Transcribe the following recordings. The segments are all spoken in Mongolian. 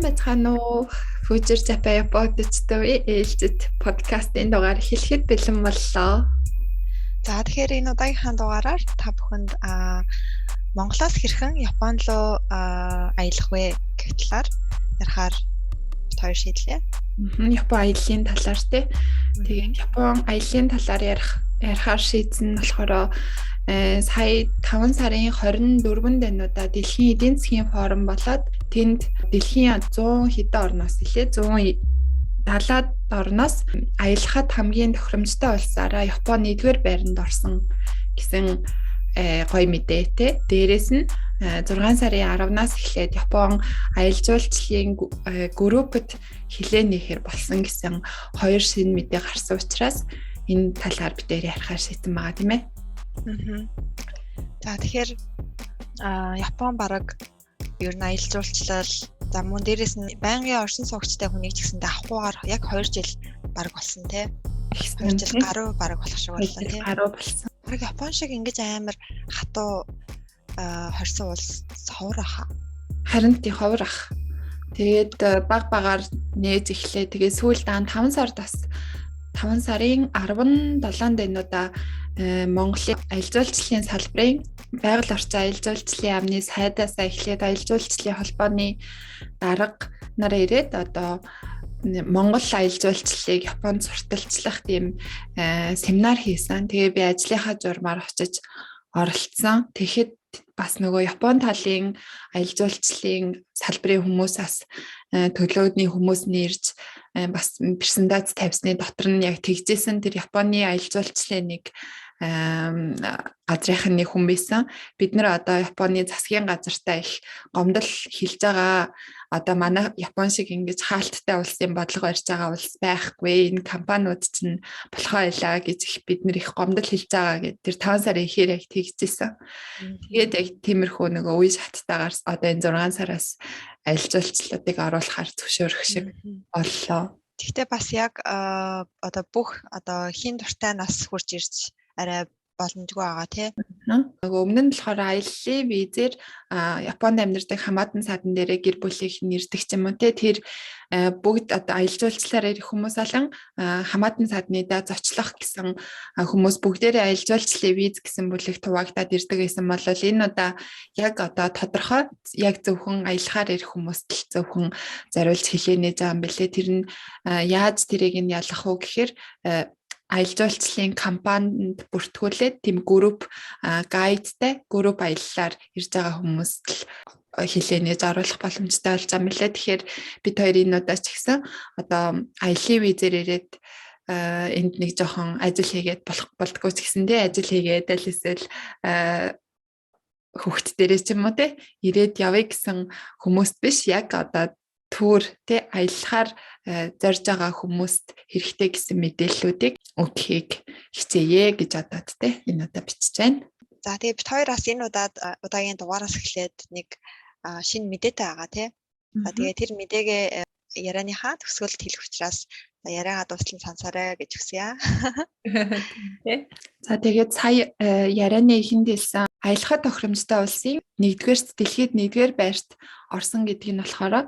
Байцгаана уу? Future Japan podcast-ийн ээлжид подкастын дугаар эхлэхэд бэлэн боллоо. За тэгэхээр энэ удаагийнхаа дугаараар та бүхэнд Монголоос хэрхэн Япон руу аялах вэ гэх талаар ярихаар хоёр шийдлээ. Япон аяллаа талаар тий. Тэгээд Япон аяллаа талаар ярихаар шийдсэн нь болохоор сая 5 сарын 24-нд энүүдэ Дэлхийн эдийн засгийн форум болоод тэнд дэлхийн 100 хэдэн орноос илээ 170-аад орноос аялахад хамгийн тохиромжтой улсаараа Япон 1-р байранд орсон гэсэн гоё мэдээ те. Дээрээс нь 6 сарын 10-наас эхлээд Япон аялал жуулчлалын группт хилээ нэхэр болсон гэсэн хоёр шинэ мэдээ гарсан учраас энэ талаар бид ярихаар шийдсэн байгаа тийм ээ. За тэгэхээр Япон бараг ер нь аялал жуулчлал за мөн дээрээс нь байнгын оршин суугчтай хүнийг ч гэсэндээ авахгүйгээр яг 2 жил бараг болсон тий. 2 жил гаруй бараг болох шиг боллоо тий. Гаруй болсон. Бараг Япон шиг ингэж амар хатуу хорсон улс ховор аха. Харин тий ховор ах. Тэгээд баг багаар нээж эхлэе. Тэгээд сүүлд 5 сард бас 5 сарын 17-нд энүүдэ Монголын аялал жуулчлалын салбарын байгаль орчин аялал жуулчлалын яамны сайдаас эхлээд аялал жуулчлалын холбооны дарга нараа ирээд одоо Монгол аялал жуулчлалыг Японд сурталчлах тийм семинар хийсэн. Тэгээ би ажлынхаа журмаар очиж оролцсон. Тэгэхэд бас нөгөө Япон талын аялал жуулчлалын салбарын хүмүүсээс төлөөдний хүмүүс нэрж бас презентац тавьсны дотор нь яг тэгжсэн тэр Японы аялал жуулчлалын нэг газрынхны хүн байсан. Бид нэр одоо Японы засгийн газартаа их гомдол хэлж байгаа. Одоо манай Япон шиг ингэж хаалттай улсын бодлого барьж байгаа улс байхгүй. Энэ компаниуд чинь болохоо байлаа гэж их бид нэр их гомдол хэлж байгаа гэд тэр 5 сарын ихээр яг тэгжсэн. Тэгээд яг тиймэрхүү нөгөө үе шаттайгаар одоо энэ 6 сараас аялал жуулчлалыг оруулахар зөвшөөрөх шиг боллоо. Гэхдээ бас яг одоо бүх одоо хин дуртай нас хурж ирж арай боломжгүй байгаа тий. Нөгөө өмнө нь болохоор аяллаа визээр Японд амьдардаг хамаатан садан дээрээ гэр бүлийнх нь ирдэг ч юм уу тий. Тэр бүгд одоо аялал жуулчлалаар ирэх хүмүүс алан хамаатан саднуудаа зочлох гэсэн хүмүүс бүгдээрээ аялал жуулчлалын виз гэсэн бүлэгт хуваагдаад ирдэг гэсэн бол энэ удаа яг одоо тодорхой яг зөвхөн аялахаар ирэх хүмүүст л зөвхөн зориулж хэлээ нээж байгаа юм бэлээ. Тэр нь яаж тэрийг нь ялах вэ гэхээр аялал жуулчлалын компанид бүртгүүлээд тийм групп гайдтай групп аяллаар ирж байгаа хүмүүст л хэлээнээс оруулах боломжтой болж байгаа мөлий. Тэгэхээр бид хоёр энэ удаа ч гэсэн одоо аяллаа визээр ирээд энд нэг жоохон ажил хийгээд болдгоо ч гэсэндээ ажил хийгээд аль эсвэл хүүхд дээрээ ч юм уу те ирээд явъя гэсэн хүмүүст биш яг одоо түр те аялахаар зорж байгаа хүмүүст хэрэгтэй гэсэн мэдээллүүдийг өгөхийг хичээе гэж одоод те энэ удаа бичиж байна. За тэгээ бид хоёроос энэ удаагийн дугаараас эхлээд нэг шинэ мэдээтэй байгаа тий. За тэгээ тэр мэдээгээ ярианыхаа төгсгөлд хэлэх учраас яриагаа дуустал сонсоорой гэж хүсье. За тэгээд сая ярианы эхэнд хэлсэн аялахад тохиромжтой улсын 1-р дэлхийд 1-р байрт орсон гэдэг нь болохоор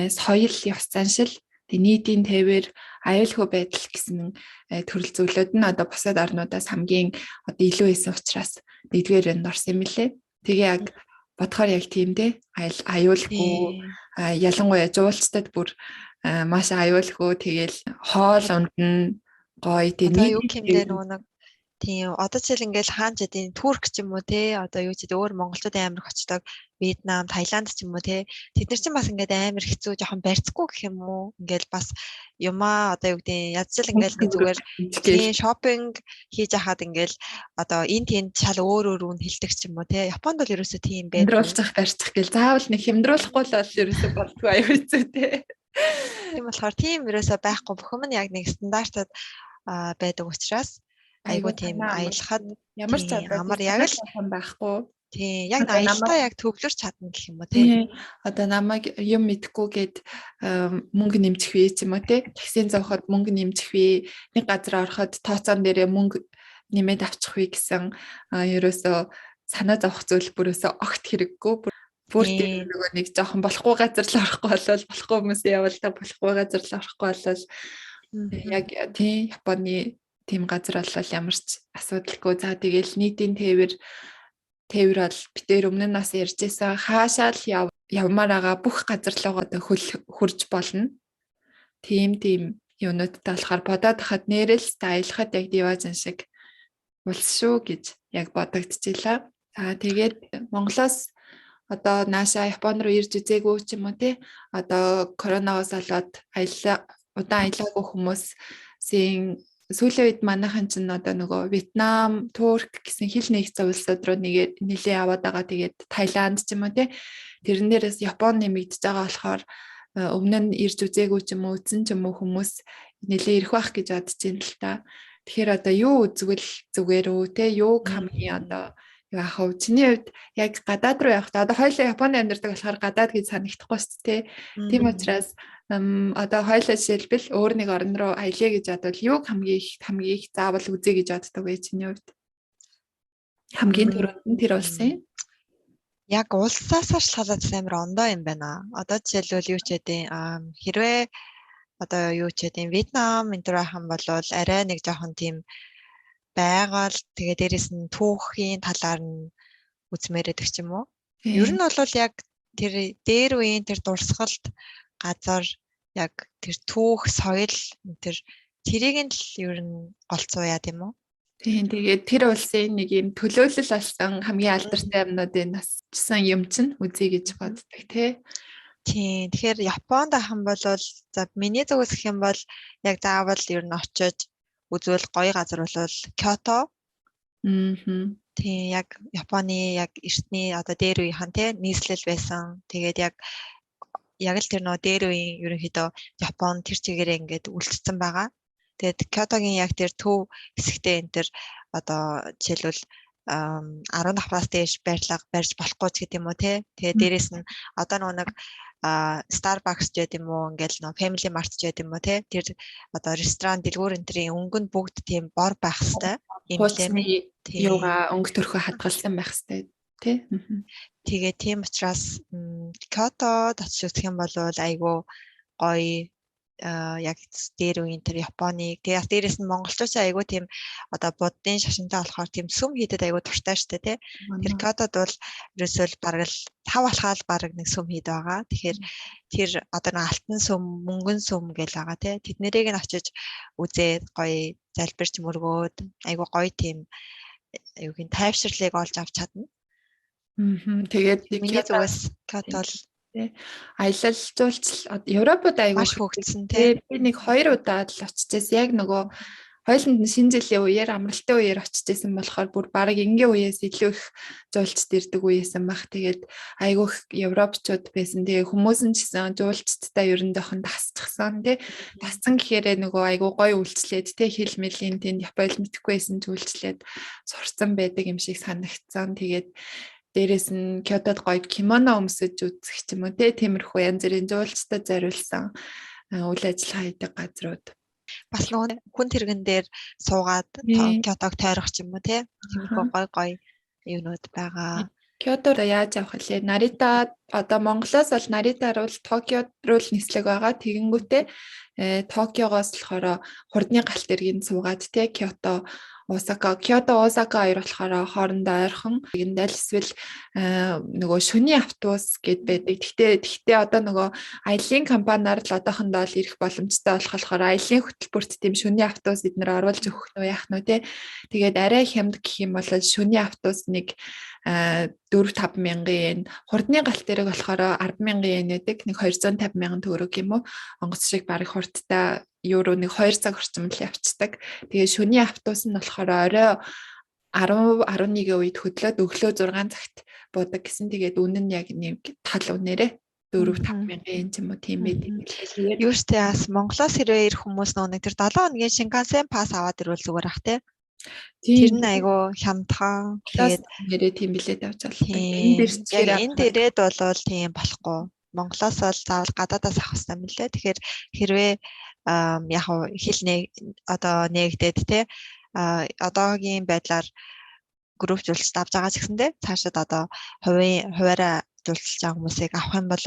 соёл, ёс заншил, нийтийн тээвэр, аюулгүй байдал гэсэн төрөл зүйлүүд нь одоо бусад орнуудаас хамгийн одоо илүү байсан учраас 1-р энд орсон юм лээ. Тэгээ яг бодохоор яг тийм те аюулгүй ялангуяа жуулчдад бүр маш аюулгүй тэгэл хоол унд гоё тэгээ юу гэмдээ нөгөө тийм одоо ч ингээл хаан жидийн Турк ч юм уу те одоо юу ч өөр монголчуудын амир очдог Вьетнам, Таиланд ч юм уу те тэд нар ч бас ингээд амир хэцүү жоохон барьцгүй гэх юм уу ингээл бас юмаа одоо юу гэдэг ядчил ингээл нэг зүгээр тийм шопинг хийж хахад ингээл одоо энэ тийм шал өөр үн хэлдэг ч юм уу те Японд бол ерөөсөө тийм байх хямдруулах барьчих гэл заавал нэг хямдруулахгүй л бол ерөөсөө болдгоо аюу хэцүү те тийм болохоор тийм ерөөсөө байхгүй бүхэн нь яг нэг стандартад байдаг учраас айгуу тийм аялахад ямар ч амар яг л байхгүй. Тийм яг аялалтаа яг төвлөрч чадна гэх юм уу тийм. Одоо намайг юм мэдхгүй гээд мөнгө нэмчих вэ ч юм уу тийм. Таксийн зооход мөнгө нэмчих вэ. Нэг газар ороход тооцоон дээрээ мөнгө нэмээд авчих вэ гэсэн ерөөсөө санаа зовох зүйл бүрөөсөө огт хэрэггүй. Бүр тийм нөгөө нэг жоохон болохгүй газар л орохгүй болол болохгүй хүмүүсийн явалдаг болохгүй газар л орохгүй болол яг тийм Японы тийм газар болол ямар ч асуудалгүй. За тэгэл нийтийн тээвэр бол битээр өмнө нь бас ярьжсэн хаашаал явмаар байгаа бүх газар л одоо хурж болно. Тийм юунуудтай болохоор бодоод хахад нэрэл аялахад яг диважн шиг улс шүү гэж яг бодогдчихлаа. За тэгээд Монголоос одоо нааша Японд руу ирж үзээгүй ч юм уу те одоо коронавигоос болоод удаан аялаагүй хүмүүсийн сүүлийн үед манайхан ч одоо нөгөө Вьетнам, Турк гэсэн хил нэгдсэн улсууд руу нэлээд аваад байгаа. Тэгээд Таиланд ч юм уу те тэрэн дээрээс Япон нэмэгдэж байгаа болохоор өмнө нь ирж үзээгүй ч юм уу үзсэн ч юм уу хүмүүс нэлээд ирэх байх гэж бодож байна л та. Тэгэхээр одоо юу үзвэл зүгээр үү те юу хамгийн одоо яах вэ? Чиний хувьд яг гадаад руу явах та одоо хоёулаа Японд амьдардаг болохоор гадаад гэж санагдахгүй шүү дээ. Тийм учраас одоо хоёулаа жишээлбэл өөр нэг орн руу аялье гэж бодвол юу хамгийн их заавал үзье гэж боддог вэ чиний хувьд? Хамгийн түрүүнд нь тэр улсын яг улсаас шалтгаалаад амар ондоо юм байна. Одоо жишээлбэл юу ч гэдэг хэрвээ одоо юу ч гэдэг Вьетнам энэ төр хам бол арай нэг жоохон тийм байгаль тэгээ дээрэс нь түүхийн талаар нь үзмээр байдаг ч юм уу. Ер нь бол яг тэр дээр үеийн тэр дурсгалт газар яг тэр түүх соёл тэр тэрийг нь л ер нь голцоо яа тийм үү. Тийм тэгээд тэр улсын нэг юм төлөөлөл болсон хамгийн алдартай юмнуудын насчсан юм чинь үзье гэж боддог тий. Тийм тэгэхээр Японд ахын бол за миний зүгээс гэх юм бол яг заавал ер нь очиж үзвэл гоё газар бол Кёто. Тийм яг Японы яг эртний одоо дээр үеийнхэн тий нийслэл байсан. Тэгээд яг л тэр нөө дээр үеийн ерөнхийдөө Япон тэр чигээрээ ингээд үлдсэн байгаа. Тэгээд Кётогийн яг тэр төв хэсэгтээ энэ тэр одоо жишээлбэл 15-аас дээш барьж болохгүй ч гэдэг юм уу тий. Тэгээд дээрэс нь одоо нэг Starbucks ч гэдэг юм уу ингээл нөө Family Mart ч гэдэг юм уу тий. Тэр одоо ресторан дэлгүүр энтрийн өнгөнд бүгд тийм бор байх хэвээр эмблем юугаа өнгө төрхөө хадгалсан байх хэвээр тий. Тэгээ тийм учраас Кёто очиж үзэх юм бол айгүй гоё яг дээр үеийн тэр Японыг тэгээ дээрээс нь монголчууд айгүй тийм одоо буддын шашинтай болохоор тийм сүм хийдэд айгүй дуртай шүү дээ тий. Тэр Кётод бол ерөөсөө бараг л 5 алхаал бараг нэг сүм хийд байгаа. Тэгэхээр тэр одоо нэг алтан сүм, мөнгөн сүм гэл байгаа тий. Тэднэрийг нь очиж үзээд гоё залбирч мөргөөд айгүй гоё тийм юугийн тайвширлыг олж авч чадна. Тэгээд миний зүгээс Кёто л аялал жуулчлал Европод айгүй хөгжсөн тий. Би нэг 2 удаа л очижсэн. Яг нөгөө хоёуланд нь шинэ жилийн үеэр амралтын үеэр очижсэн болохоор бүр баг энгийн үеэс илүү их жуулчд ирдэг үеэсэн баг. Тэгээд айгүй их европчууд байсан. Тэгээ хүмүүс нь ч гэсэн жуулчдтай ер нь жоохон тасчихсан тий. Тасцсан гэхээрээ нөгөө айгүй гоё үйлчлээд тий хэл мэлийн тэнд Японд мэдхгүйсэн зүйлчлээд сурцсан байдаг юм шиг санагдсан. Тэгээд дээрээс нь Кётод гоё кимоно өмсөж үзэх ч юм уу тиймэрхүү янз бүрийн жуулчдад зориулсан үйл ажиллагаа хийдэг газрууд. Бас нөгөө хүн тэргэн дээр суугаад Кётог тойрох ч юм уу тиймэрхүү гоё юунууд байгаа. Кётод яаж явах вэ? Нарита одоо Монголоос бол Нарита руу Токиод руу нислэг байгаа. Тэгэнгүүтээ Токиогоос болохоор хурдны галт эргэн суугаад Кёто Кёто, Осака хоёр болохоор хоорондоо ойрхон. Тэгэндээ л эсвэл нөгөө шөнийн автобус гэд байдаг. Гэхдээ одоо нөгөө аялын компаниар л одоохондоо л ирэх боломжтой болохоор аялын хөтөлбөрт тийм шөнийн автобус эднэр оруулж өгөх нь яах нь вэ? Тэгээд арай хямд гэх юм бол шөнийн автобус нэг 4-5 мянган yen. Хурдны галт дээрээ болохоор 10 мянган yen гэдэг. Нэг 250 мянган төгрөг юм уу? Онгоц шиг барыг хурдтай евро нэг 2 цаг орчим л явцдаг. Тэгээ шөнийн автобус нь болохоор орой 10-11 үед хөдлөөд өглөө 6 цагт буудаг гэсэн. Тэгээд үнэн нь яг нэг тал үнээрээ 4-5 мянган yen ч юм уу тийм байдаг. Юу штэ бас Монголоос хэрвээ ирэх хүмүүс нэг тэр 7 хоногийн Шинкансен пас аваад ирвэл зүгээр ах тий. Тэр нь айгүй хямдхан. Тэгээд нэрээ тийм билет авч авах. Энэ дээрээд бол тийм болохгүй. Монголоос бол заавал гадаадаас авах хэрэгтэй мөлий. Тэгэхээр хэрвээ яг хэл нээгдээд тий одоогийн байдлаар групп жуулчд авч байгаа ч гэсэндээ цаашид одоо хуваараа жуулчилж байгаа хүмүүсийг авах юм бол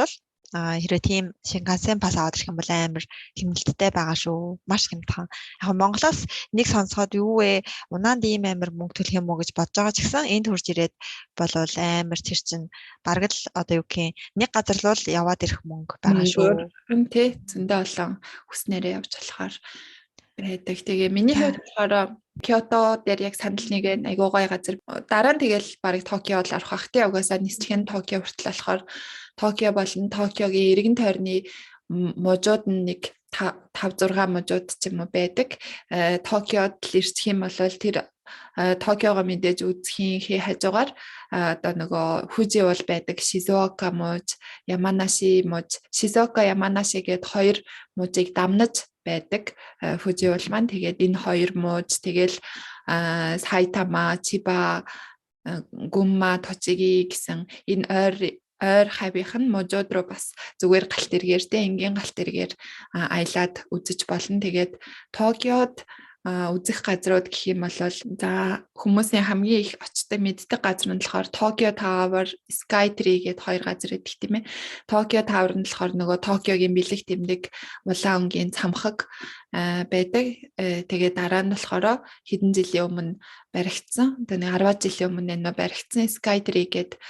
хэрвээ тийм Шинкансен пас аваад ирэх юм бол амар хэмнэлттэй байгаа шүү. Маш хэмтхан. Яг Монголоос нэг сонсоход юу вэ? Унаанд ийм амар мөнгө төлөх юм уу гэж бодож байгаа ч гэсэн энд хурж ирээд болвол амар тэр чин бараг л одоо юу гэх юм нэг газар л бол яваад ирэх мөнгө байгаа шүү. Тий зөндөө олон хүснээрээ явж болохоор байдаг. Тэгээ миний хувьд болохоор Киото дээр яг санал нэг айгуу гоё газар. Дараа нь тэгэл барыг Токио бол орох бах тий угаасаа нисчхэн Токио хүртэл болохоор Токио болон Токиогийн эргэн тойрны мужууд нь нэг 5-6 мужууд ч юм уу байдаг. Токиод л ирчих юм бол тэр Токиогоо мэдээж үзхийн хажуугаар одоо нөгөө Фужи бол байдаг, Шизуока муж, Яманаши муж, Шизуока, Яманаши гээд хоёр мужийг дамнаж байдаг. Фужи бол маань тэгээд энэ хоёр мууж тэгэл Сайтама, Чиба, Гумма, Точиги гэсэн энэ ойр хавийнх нь мужууд руу бас зүгээр галт эргээр тэ энгийн галт эргээр аялаад үзэж болно. Тэгээд Токиод үзэх газрууд гэх юм бол за хүмүүсийн хамгийн их очдог мэддэг газар нь болохоор Tokyo Tower, Sky Tree гэдэг хоёр газар байдаг тийм ээ. Tokyo Tower нь болохоор нөгөө Токиогийн бэлэг тэмдэг улаан өнгийн цамхаг байдаг. Тэгээд дараа нь болохоор хэдэн жилийн өмнө баригдсан. Одоо нэг 10 жилийн өмнө энэ баригдсан Sky Tree гэдэг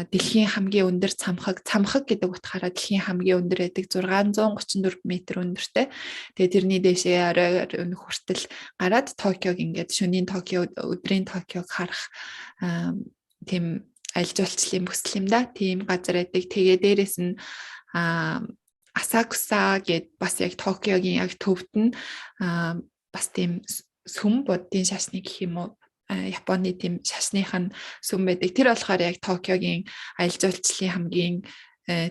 дэлхийн хамгийн өндөр цамхаг гэдэг утгаараа дэлхийн хамгийн өндөр байдаг 634 м өндөртэй. Тэгээ тэрний дэшээ орой өнөх хүртэл гараад Токиог ингээд шөнийн Токио, өдрийн Токиог харах тийм аль жуулчлалын бүсэл юм да. Тийм газар байдаг. Тэгээ дээрэс нь Асакуса гэд бас яг Токиогийн яг төвд нь бас тийм сүм буддын шашны гэх юм уу Японы тийм шашных нь сүм байдаг. Тэр болохоор яг Токиогийн аялал жуулчлалын хамгийн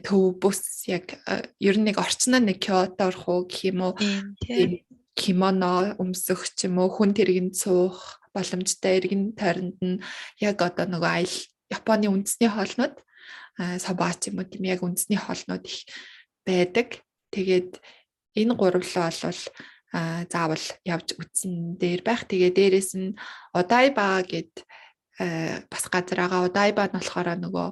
төв бүс яг ер нь нэг орчин нь Киото орох уу гэх юм уу тийм кимоно өмсөх ч юм уу хүн тэргэнд суух боломжтой эргэн тойронд нь яг одоо нөгөө аял Японы үндэсний хоолнууд саба ч юм уу тийм яг үндэсний хоолнууд их байдаг. Тэгээд энэ гуравлаа бол заавал явж үзсэн дээр байх. Тэгээ дээрэс нь Одайба гэд бас газар байгаа. Одайба нь болохоор нөгөө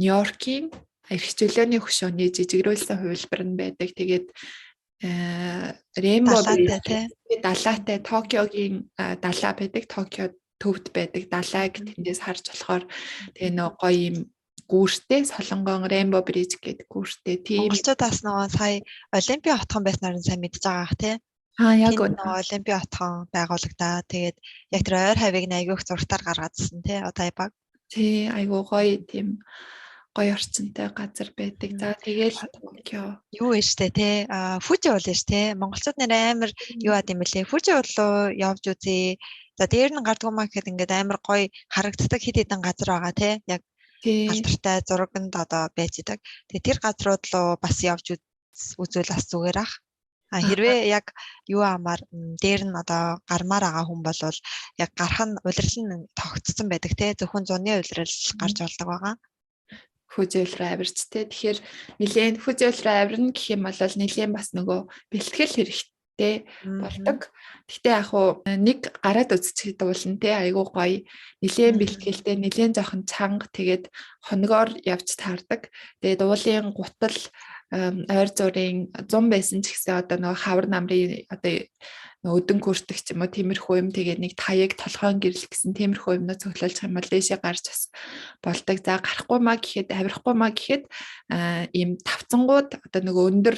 Нью-Йоркийн эрх чөлөөний хөшөөний жижигрүүлсэн хувилбар нь байдаг. Тэгээд Рембо далайтай Токиогийн далай байдаг. Токио төвд байдаг далайг тэндээс харж болохоор тэгээ нөгөө гоё юм гүүртэй Солонгон Рембо бриж гэдэг гүүртэй тийм монголчуудаас нөгөө сая Олимпийн хотхон байснаар нь сайн мэдж байгаа ах тий. Яг нөгөө Олимпийн хотхон байгуулагдаа. Тэгээд яг тэр ойр хавийг айгүйх зургатаар гаргаадсэн тий. Одайбаг. Тий айгүй гоё тийм гоё орчинтай газар байдаг. За тэгээл Токио юу вэ штэ тий. Фужи бол нь штэ. Монголчууд нэр амар юу ад юм бэлээ. Фужи болоо явж үзье. За дээр нь гардгуу маа гэхэд ингээд амар гоё харагддаг хэд хэдэн газар байгаа тий. Яг алдартай зурагт одоо байж идэг. Тэгээ тэр газрууд руу бас явж үзвэл бас зүгээр ах. Хэрвээ яг юу амаар дээр нь одоо гармаар байгаа хүн бол яг гарах нь улирал нь тогтцсон байдаг те зөвхөн зуны улирал гарч болдог байгаа. Хүзэл рүү авирч те. Тэгэхээр нэлээд хүзэл рүү авирна гэх юм бол нэлээд бас нөгөө бэлтгэл хэрэгтэй болдог. Гэхдээ яг хуу нэг гараад үзчих дуулна те айгуу гоё нэлээд бэлтгэлтэй нэлээд жоохон чанга тэгээд хоногоор явж таардаг. Тэгээд уулын гутал ойр зургийн 100 байсан ч гэсэн одоо нөгөө хавар намрын одоо өдөн хүртэх ч юм уу тиймэрхүү юм тэгээд нэг таяг толгойн гэрэл гэсэн тиймэрхүү юмнууд цоглуулж юм бол дээшээ гарч бас болдог. За гарахгүй маа гэхэд авирахгүй маа гэхэд ийм тавцангууд одоо нөгөө өндөр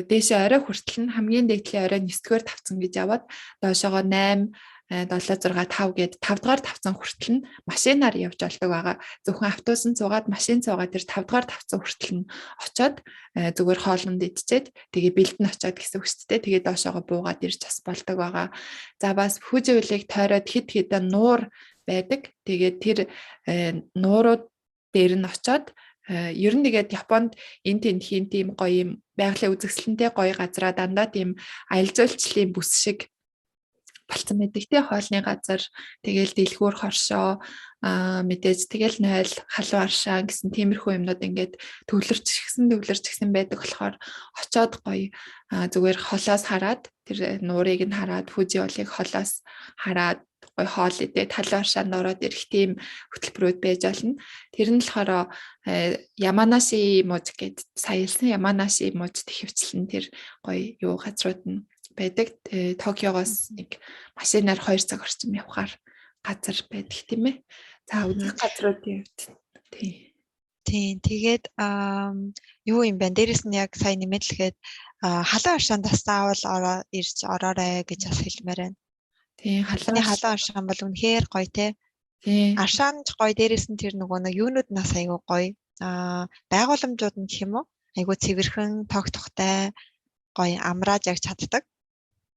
дээшээ орой хүртэл нь хамгийн дээдлийн орой 9-р тавцан гэж яваад доошоогоо 8 7 6 5 гээд 5 дугаар тавцан хүртэл нь машинаар явж болдог байгаа. Зөвхөн автобусын цугаад машин цугаад тэр 5 дугаар тавцан хүртэл нь очоод зүгээр хоолнд идчихэд тэгээ бэлдэн очоод гэсэн үг шүү дээ. Тэгээ доошоогоо буугаад ирж бас болдог байгаа. За бас Фужи үлийг тойроод хэд хэдэн нуур байдаг. Тэгээд тэр нуурууд дээр нь очоод ер нь тэгээд Японд энэ тентхийн тийм гоё юм байгалийн үзэсгэлэнтэй гоё газараа дандаа тийм аялал жуулчлалын бүс шиг болцсон байдаг тий хоолны газар тэгэл дэлгүүр хоршоо мэдээж тэгэл 0 халуун аршаа гэсэн тиймэрхүү юмнууд ингээд төвлөрчихсэн байдаг болохоор очоод гоё зүгээр холоос хараад тэр нуурыг нь хараад Фужи улыг холоос хараад гоё хоол идээ талын оршаанд ороод ирэх тийм хөтөлбөрүүд байж болно. Тэр нь болохоор Яманаши муж гэдэг саялсан Яманаши мужид ихэвчлэн тэр гоё юу газрууд нь байдаг. Токиогоос нэг машинаар 2 цаг орчим явхаар газар байдаг тийм ээ. За үзэх газруудын хувьд Тийм. Тэгээд юу юм бэ? Дээрэс нь яг сайн нэмэлтгээд халуун оршаанд бас заавал ороорой гэж бас хэлмээр байна. Тийм, халуун оршаан бол үнэхээр гоё те. Тийм. Аршаанч гоё, дээрэс нь тэр нөгөө нэг юунууд нас айгүй гоё. Байгууламжууд нь гэх юм уу? Айгүй цэвэрхэн, тогтохтой, гоё амрааж яг чаддаг.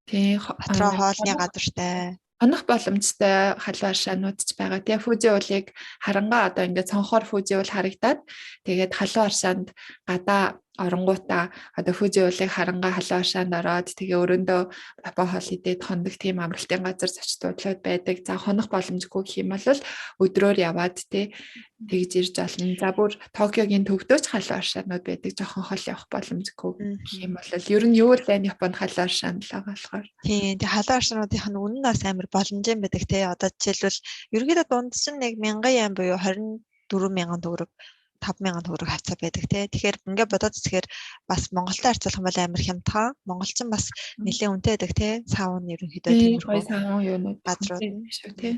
Тийм. Дотроо хоолны газартай. Онох боломжтой халуун аршаанууд ч байгаа. Тэгээ Фужи уулыг харангаа одоо ингээд цонхоор Фужи уул харагдаад тэгээд халуун аршаанд гадаа оронгуудаа одоо Фужи уулыг харангаа халуун аршаанд ороод тэгээ өрөөндөө Япон хоол идээд хондог тийм амралтын газар зочдлууд байдаг. За хонох боломжгүй гэх юм бол өдрөөр яваад тэгж ирж олно. За бүр Токиогийн төвдөөч халуун аршаанууд байдаг. Жохон хол явах боломжгүй гэх юм бол ер нь юу л байна Японд халуун аршаан л байгаа болохоор. Тийм. Тэгээ халуун аршаануудын үнэн нь бас амар боломжтой байдаг те. Одоо жишээлбэл ерөнхийдөө дунд чинь нэг 1000 yen буюу 24000 төгрөг 5,000 төгрөг хавцаа байдаг тий. Тэгэхээр ингээд бодоод үзэхээр бас Монголтой харьцуулах юм бол амар хямдхан. Монголчин бас нэлээд үнэтэй байдаг тий. Саун ерөнхийдөө тиймэрхүү саун юунууд газрууд шүү тий.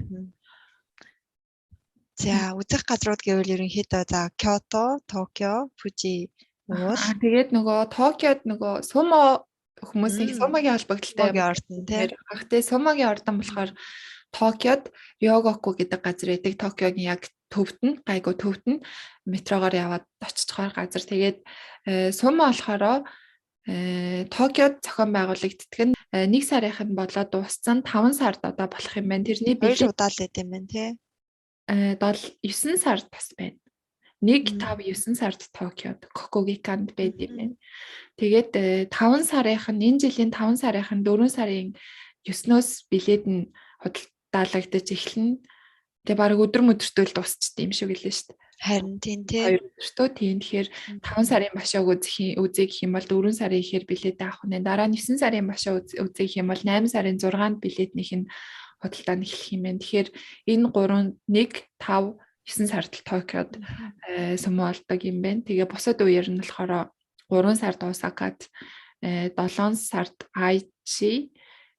За үзэх газрууд гэвэл ерөнхийдөө за Кёто, Токио, Фужи уул. Тэгээд нөгөө Токиод нөгөө сумо хүмүүсийн сумогийн холбогдлолтой ордон тий. Гэхдээ сумогийн ордон болохоор Токиод Рёгоку гэдэг газар байдаг. Токиогийн яг төвд нь гайгүй төвд нь метрогоор яваад очичхоор газар. Тэгээд сумо болохоор Токиод зохион байгуулагддаг нь 1 сарынх нь болоод дууссан 5 сард одоо болох юм байна. Тэрний билет удаал байт юм байна тий. 9 сард бас байна. 1-5-9 сард Токиод Кокогиканд байд юм байна. Тэгээд 5 сарынх нь энэ жилийн 5 сарынх нь 4 сарын 9-өөс билет нь худалдаалагдаж эхэлнэ. Тэгээ баг өдөр мөдөртөө дуусчихдээ юм шиг хэлээ шүү дээ. Харин тийм тий. 2 өдөртөө тийм. Тэгэхээр 5 сарын башааг үзье гэх юм бол 4 сарын ихээр билет авах нь. Дараа нь 9 сарын башаа үзье гэх юм бол 8 сарын 6-нд билетнийх нь худалдаа нь эхлэх юм байна. Тэгэхээр энэ 3 1 5 9 сард Токиод сумо болдог юм байна. Тэгээ бусад үеэр нь болохоор 3 сард Осакад, 7 сард Айчи,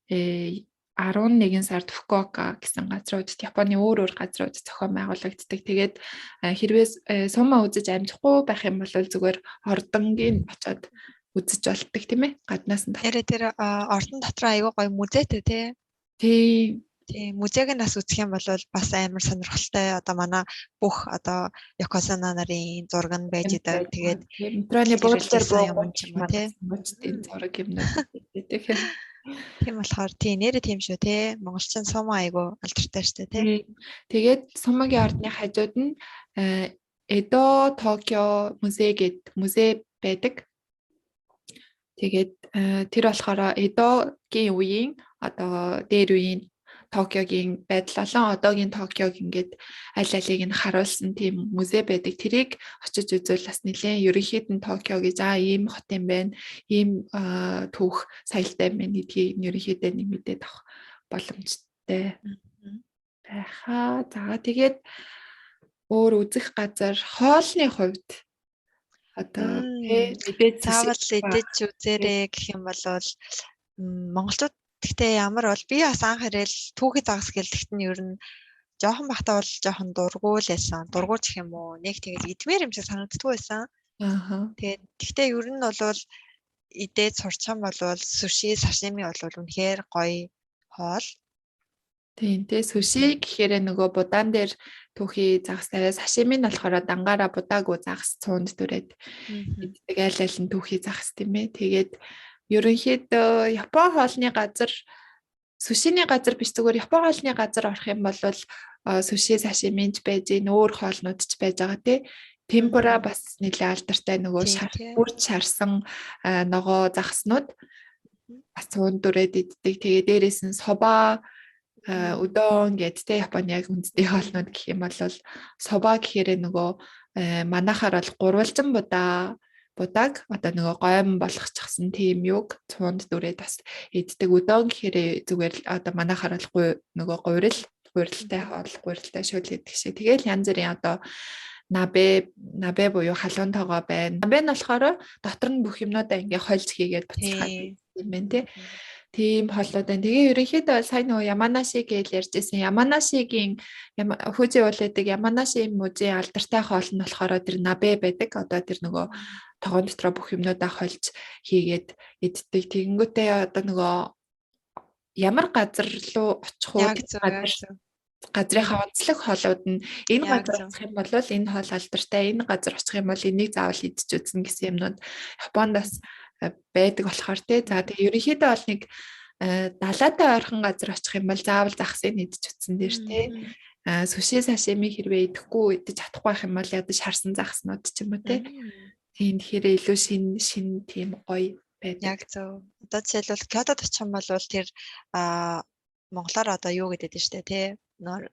11 сард Фукуока гэсэн газруудад Японы өөр газрууд зохион байгуулагддаг. Тэгээд хэрвээ сумо үзэж амжихгүй байх юм бол зүгээр ордонгийн очоод үзэж болдог тийм ээ. Гаднаас нь. Тэр ордон дотор аягүй гоё музейтэй тий. Тийм музейг нь бас үзэх юм бол бас амар сонирхолтой. Одоо манай бүх одоо Якосана нарын зураг нь байж идэг. Тэгээд метроны буудлаар юм ч юм уу тий. Мужийн зураг юм байдаг. Тийм болохоор тийм нэрээ тийм шүү те. Монголчин сумо айгу алдартай штэ те. Тэгээд сумогийн ордны хажууд нь Эдо Токио музей гэдэг музей байдаг. Тэгээд тэр болохоор Эдогийн үеийн одоо дээр үеийн Токиогийн байдал болон одоогийн Токиог ингээд аль алийг нь харуулсан тийм музей байдаг. Тэрийг очиж үзвэл бас нэлээд ерөнхийд нь Токио гэж ийм хот юм байна. Ийм түүх соёлтой юм байна гэдгийг ерөнхийдөө нэмэгдээд авах боломжтой байхаа. За тэгээд өөр үзэх газар хоолны хувьд одоо мэдээж заавал идэж үзээрэй гэх юм бол монголчууд гэхдээ ямар бол би бас анх хараад түүхий загас гэлдэгт нь ер нь жоохон бахтаа бол жоохон дургуул байсан. Дургуурч гэх юм уу? Нэг тэгээд идмээр юм шиг санагддгүй байсан. Тэгээд гэхдээ ер нь бол идээд сурчих юм бол суши, сашими бол үнэхээр гоё хоол. Тийм тий суши гэхээр нөгөө будаан дээр түүхий загас тавиа сашими нь болохоор дангаараа будаагүй загас цуунд дүрээд иддэг аль аль нь түүхий загас тийм ээ. Тэгээд ерөнхийдөө Япон хоолны газар сушины газар биш зүгээр Япон хоолны газар орох юм бол суши, сашиминч байж гин өөр хоолнууд ч байж байгаа тий. Темпура бас нэлээд алдартай нөгөө бүрд шарсан ногоо загаснууд бас цуунд дүрээд иддэг. Тэгээ дээрээс нь соба, удон гэдэг тий Японы яг үндэсний хоолнууд гэх юм бол соба гэхээр нөгөө манайхаар бол гурвалжин будааг одоо нөгөө гойм болгочихсан тийм юг цуунд дүрээд бас иддэг. Удон гэхээр зүгээр одоо манайхаар бол нөгөө гурил гурилтай хоол, гурилтай шүл гэдэг шиг. Тэгэл янз бүрийн одоо набе буюу халуун тоогоо байна. Набе нь болохоор дотор нь бүх юмнуудаа ингээ хольж хийгээд буцалгаад юм байна тий. Тийм хооллууд байна. Тэгээ ерөнхийдөө сая нөгөө Яманаши гэж ярьжсэн. Яманашигийн Фужи уул гэдэг Яманаши мужийн алдартай хоол нь болохоор тэр набе байдаг. Одоо тэр нөгөө тогоон дотроо бүх юмнуудаа хольж хийгээд иддэг. Тэгэнгүүтээ одоо нөгөө ямар газар руу очих уу газрынхаа онцлог хоолууд нь энэ газар очих юм бол энэ хоол алдартай, энэ газар очих юм бол энийг заавал идэж үзнэ гэсэн юмнууд Японд бас байдаг болохоор тий. За тэгээ ерөнхийдөө бол нэг далаатай ойрхон газар очих юм бол заавал захсыг идэж үтсэн дээр тий. Суши сашими хэрвээ идэхгүй идэж чадахгүй байх юм бол ядаж харсан захснууд ч юм уу тий. Тийм тэгэхээр илүү шин тийм гоё байдаг. Яг зөв. Одоо жишээлбэл Кётод очих юм бол тэр монголоор одоо юу гэдэг нь штэ тий. Нөр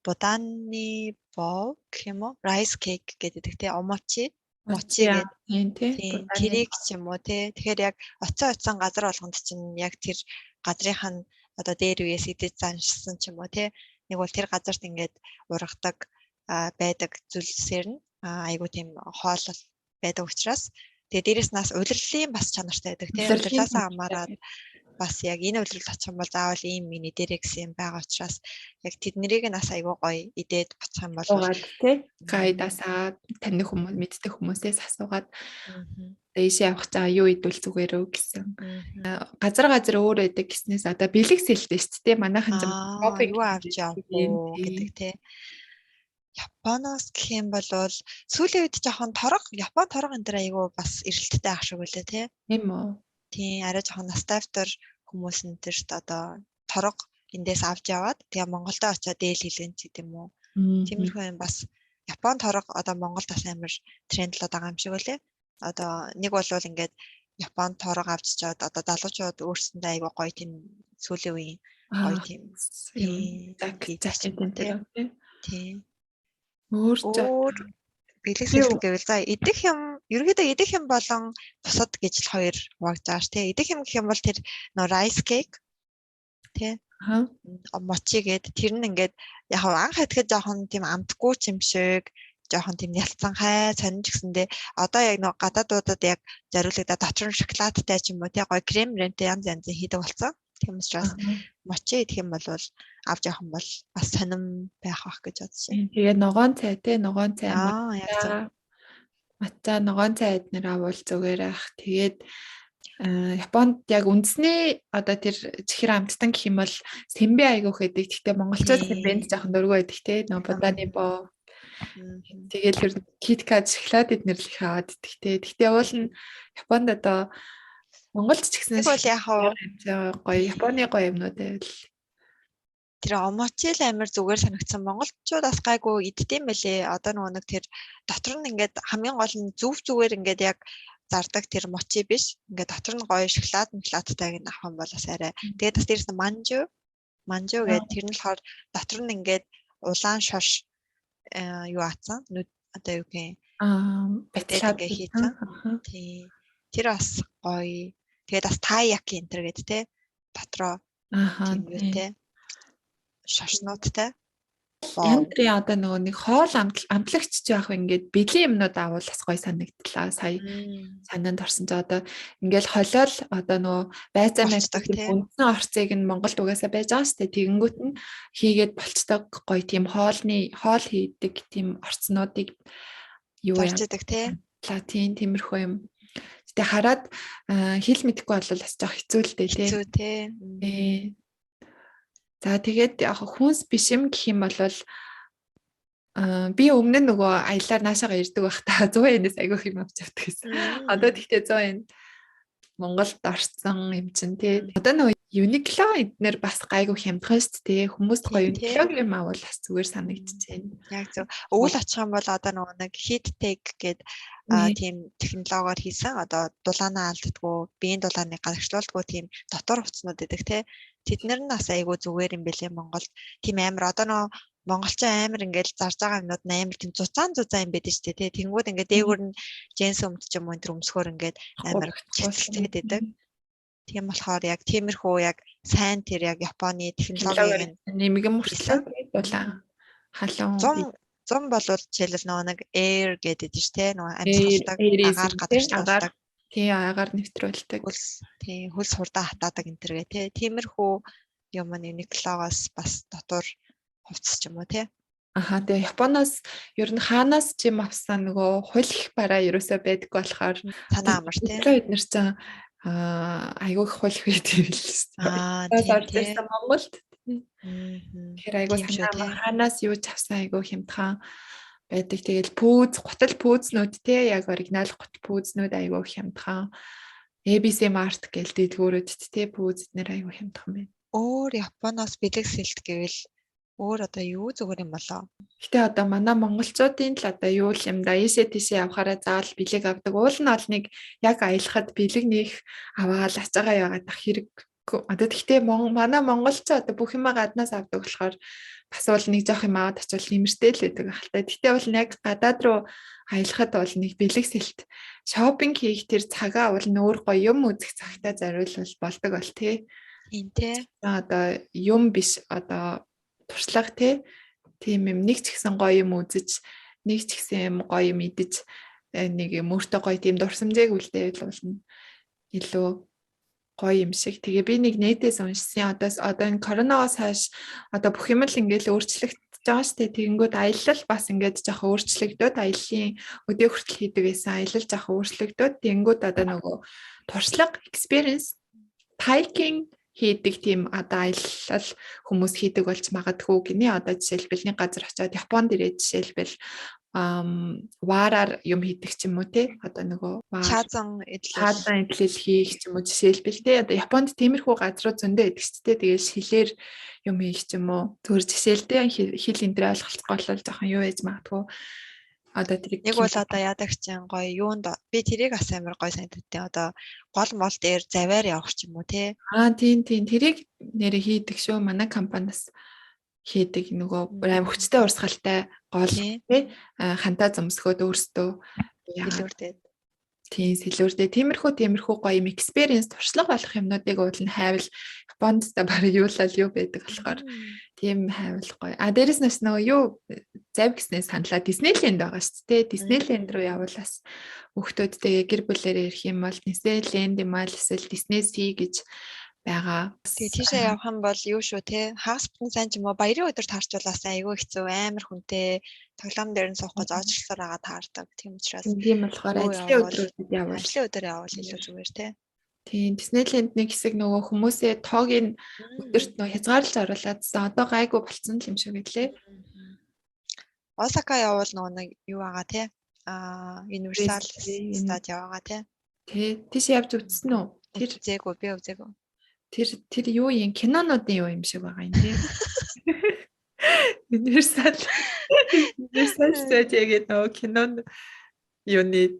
боданы боо гэх юм уу? Rice cake гэдэг тий. Омочи гэдэг тийм тэрийг ч юм уу тий. Тэгэхээр яг оцсон газар болгонд чинь яг тэр газрынх нь одоо дээр үеэс идэж заншсан ч юм уу тий. Нэг бол тэр газарт ингээд ургадаг байдаг зүйлсээр нь айгуу тийм хоол байдаг учраас тэгээ дээрэс нас улирлын бас чанартай байдаг тий. Улирлаас хамаараад бас яг энэ улирал очих юм бол заавал ийм миний дээрээ гэсэн юм байгаа учраас яг тэднийг нас айгуу гоё идээд буцах юм бол тий гайдасаа таних хүмүүс мэддэг хүмүүсээс асуугаад дэшээ явах цаа юу идвэл зүгээр үү гэсэн. Газар өөр байдаг гэснээс одоо бэлэг сэлтэй шүү дээ. Манайхан юу авч явах гэдэг тий. Японоос гэх юм бол сүүлийн үед жоохон Япон торго энэ төр айгуу бас эрэлттэй ах шиг үлээ тий. Тийм үү. Тийм арай жоохон настайвтар хүмүүс энэ төрт одоо торго эндээс авч яваад тэгээ Монголдо очиод дээл хийлгэн ч гэдэм үү. Тиймэрхүү юм бас Япон торго одоо Монголд бас амар трендлоод байгаа юм шиг үлээ. Одоо нэг бол ингээд Япон торго авч чаад одоо залуучууд өөрсөндөө айгуу гоё тийм сүүлийн үеийн гоё тийм зачин тийм өөр бэлэглэл гэвэл за идэх юм ерөнхийдөө идэх юм болон бусад гэж л хоёр хуваагдаж байгаа ш тий. Идэх юм гэх юм бол тэр нөө rice cake тий. Мочи гээд тэр нь ингээд яг анх хэдхэд жоохон тийм амтгүй ч юм шиг жоохон тийм ялцанхай сонирч гэсэндээ одоо яг нөө гадаадуудад яг зориулагдаад дотор нь шоколадтай ч юм уу тий гоё крем ремтэй янз янзын хийдэг болсон. Тийм учраас мочи идэх юм бол авч явах юм бол бас сонирм байх бах гэж бодож байна. Тэгээ ногоон цай тий ногоон цай яг матча ногоон цай эднэр авал зүгээр ах. Тэгээд Японд яг үндэсний одоо тэр чихэр амттан гэх юм бол сэмбэ айгуух байдаг. Гэхдээ монголчууд сэмбэнд жоохон дургүй байдаг тий. Нөө боданы боо. Тэгээд тэр KitKat шоколад эднэр л их аваад идэх тий. Гэхдээ уул нь Японд одоо Монголд ч гэсэн бол яг гоё Японы гоё юмнууд байвал тэр омочил амар зүгээр санагдсан. Монголчууд бас гайгүй иддэм байлээ. Одоо нэг тэр дотор нь ингээд хамгийн гол нь зүгээр ингээд яг зардаг тэр мочи биш. Ингээд дотор нь гоё шоколадтайг нь авах юм бол бас арай. Тэгээд бас дээрээс нь манжу гэдэг тэр нь болохоор дотор нь ингээд улаан шош юу аацсан. Одоо юу гэх батлаад хийсэн. Тий. Тэр бас гоё. Тэгээд бас таяки энэ төр гэдэг те дотроо тийм үүтэй шашнуудтай. Янтрын одоо нөгөө нэг хоол амтлагч ч яах вэ ингээд бэлэн юмнууд авал бас гоё санагдлаа. Сая санаанд орсон ч одоо ингээл холиол одоо нөгөө байцаа мэддэг үндсэн орцыг нь Монголд угаасаа байж байгаа шүү дээ. Тэгэнгүүт нь хийгээд болцдог гоё тийм хоол хийдэг тийм орцнуудыг юу ярьдаг те. Тиймэрхүү юм. Гэтэ хараад хэл мэдэхгүй бол бас жоох хэцүү л дээ тий. Хэцүү тий. За тэгээд яг хүнс биш юм гэх юм бол би өмнө нь нөгөө аялаар наашаага ирдэг байх та 100 yen-ээс айгүйх юм авч явдаг гэсэн. Одоо тэгтээ 100 yen Монголд орсон юм чинь тий. Одоо нөгөө Uniqlo эднэр бас гайгүй хямдхан шүү дээ. Хүмүүст гоё Uniqlo юм авал бас зүгээр санагдчихээн. Яг зөв. Өвөл очих юм бол одоо нөгөө нэг heat tech гэдэг тийм технологиор хийсэн одоо дулаанаа алддаггүй, биеийн дулааныг гаргажлуулдаггүй тийм дотор хувцснууд гэдэг тий. Тэднэр нь бас айгүй зүгээр юм бэлээ Монголд. Тийм амар одоо нөгөө монголчин амар ингээл зарж байгаа юмнууд амар тийм зузаан юм байдаг шүү дээ тий. Тэнгүүд ингээд дээгүүр нь джинс өмд ч юм уу энэ төр өмсгөр ингээд амар хилцэлтэй байдаг. Тийм болохоор яг тиймэрхүү яг сайн тэр яг Японы Технологиор технологиг нэмгэн хийсэн. мөртлөө болоо халуун 100 болвол жишээлбэл нэг air гэдэг нь шүү дээ. Нөгөө амьсгалдаг, агаар гадагшлуулдаг. тий агаар нэвтрүүлдэг. Хөлс хурдан хатаадаг энэ төр гэ тий. Тиймэрхүү юм Uniqlo-гоос бас дотор хувцас ч юм уу тий. Аха тэгээ Японоос ер нь хаанаас ч юм авсан нөгөө хуль их бараа ерөөсөө байдаг болохоор санаа амар тий. Бид нар ч айгүй их хуль их байдаг юм л шүү дээ. Монголд тэгэхээр айгүй санаа хаанаас юу ч авсан айгүй хямдхан байдаг. Тэгэл гутал пүүзнүүд тий яг оригинал гутал пүүзнүүд айгүй хямдхан. ABC Mart гэл дэлгүүрүүд тий пүүзнэр айгүй хямдхан байна. Өөр Японоос бэлэг сэлт гэвэл өөр одоо юу зүгээр юм болоо. Гэтэ одоо манай монголчуудын л одоо юу л юм да ийшээ явахаараа заавал бэлэг авдаг. Уул нь бол нэг яг аялахад бэлэг нэх аваад ацаагаа яагаад ах хэрэг. Одоо тэгтээ манай монголчууд одоо бүх юмаа гаднаас авдаг болохоор бас бол нэг жоох юм аваад очивол нэмэртэй л байдаг ахaltaа. Тэгтээ бол яг гадаад руу аялахад бол нэг бэлэг сэлт шопинг хийх тэр цагаа бол нөөр гоё юм үзэх цагтаа зориулвал болдог бол тий. Тийм тий. Одоо юм биш одоо туршлага тийм юм нэг ч ихсэн гоё юм үзэж нэг ч ихсэн юм гоё юм идэж нэг юм өөртөө гоё тийм дурсамжийг үлдээвэл болно илүү гоё юм шиг. Тэгээ би нэг нэтээс уншсан одоо энэ коронавигоос хойш одоо бүх юм л ингээл өөрчлөгдөж байгаа шүү дээ. Тэгэнгүүт аялал бас ингээд жоохон өөрчлөгдөд аяллаа өдөө хүртэл хийдэг байсан аялал жоохон өөрчлөгдөд тэгэнгүүт одоо нөгөө туршлага experience hiking хийдэг тийм одоо аялал хүмүүс хийдэг болж магадгүй гинэ. Одоо жишээлбэл нэг газар очиод Японд ирээд жишээлбэл ваараар юм хийдэг ч юм уу те. Одоо нөгөө чаазан эдлэл хийх ч юм уу жишээлбэл те. Одоо Японд тиймэрхүү газрууд зөндөө байдаг ч те. Тэгээс хилээр юм хийх ч юм уу. Зөвхөн жишээлтэй хил энэ дээр ойлголцохгүй бол жоохон юу ээж магадгүй. Одоо тэрийг нэг бол одоо яадаг чинь гоё юунд би тэрийг бас амар гоё санагдав. Одоо гол мол дээр заваар явах ч юм уу те. Тийм тэрийг нэрээ хийдэг шүү. Манай компаниас хийдэг нөгөө амар хүчтэй урсгалтай гол те хантаа зөмсгөөд өөрсдөө сэлүүрдээд. Тийм сэлүүрдээ. Тиймэрхүү гоё юм experience туршлага болох юмнуудыг уул нь хайвал Японд та барыг юулал юу байдаг болохоор тийм хайвал гоё. Дээрэс нь нөгөө юу зав гэснээс саналаа Disneyland байгаа шүү дээ. Disneyland руу явуулаас хүүхдүүдтэйгээ гэр бүлээрээ ирэх юм бол Disneyland юм аа эсвэл Disney Sea гэж байгаа. Тэгээ тийшээ явах юм бол юу шүү те хаспитэн сайн ч юм уу баярын өдөр таарчулаас айгүй хэцүү амар хүнтэй тоглоом дээр нь суухгүй зоочрлоор байгаа таардаг. Тийм учраас тийм болохоор ажлын өдрүүдэд явуул. Ажлын өдөр явуул илүү зүгээр те. Тийм Disneyland нэг хэсэг нөгөө хүмүүсээ тоогийн өдөрт нөгөө хязгаарлаж оруулаадсан. Одоо гайгүй болцсон юм шиг гэлээ. Осака явуул нөгөө нэг юу байгаа те. Universal Studio байгаа те. Тий, тийш явж үзсэн үү? Тэр үзээгүй би үзээгүй. Тэр юу юм кинонуудын юу юм шиг байгаа юм тий. Universal Studio гэдэг нөгөө кинон юуны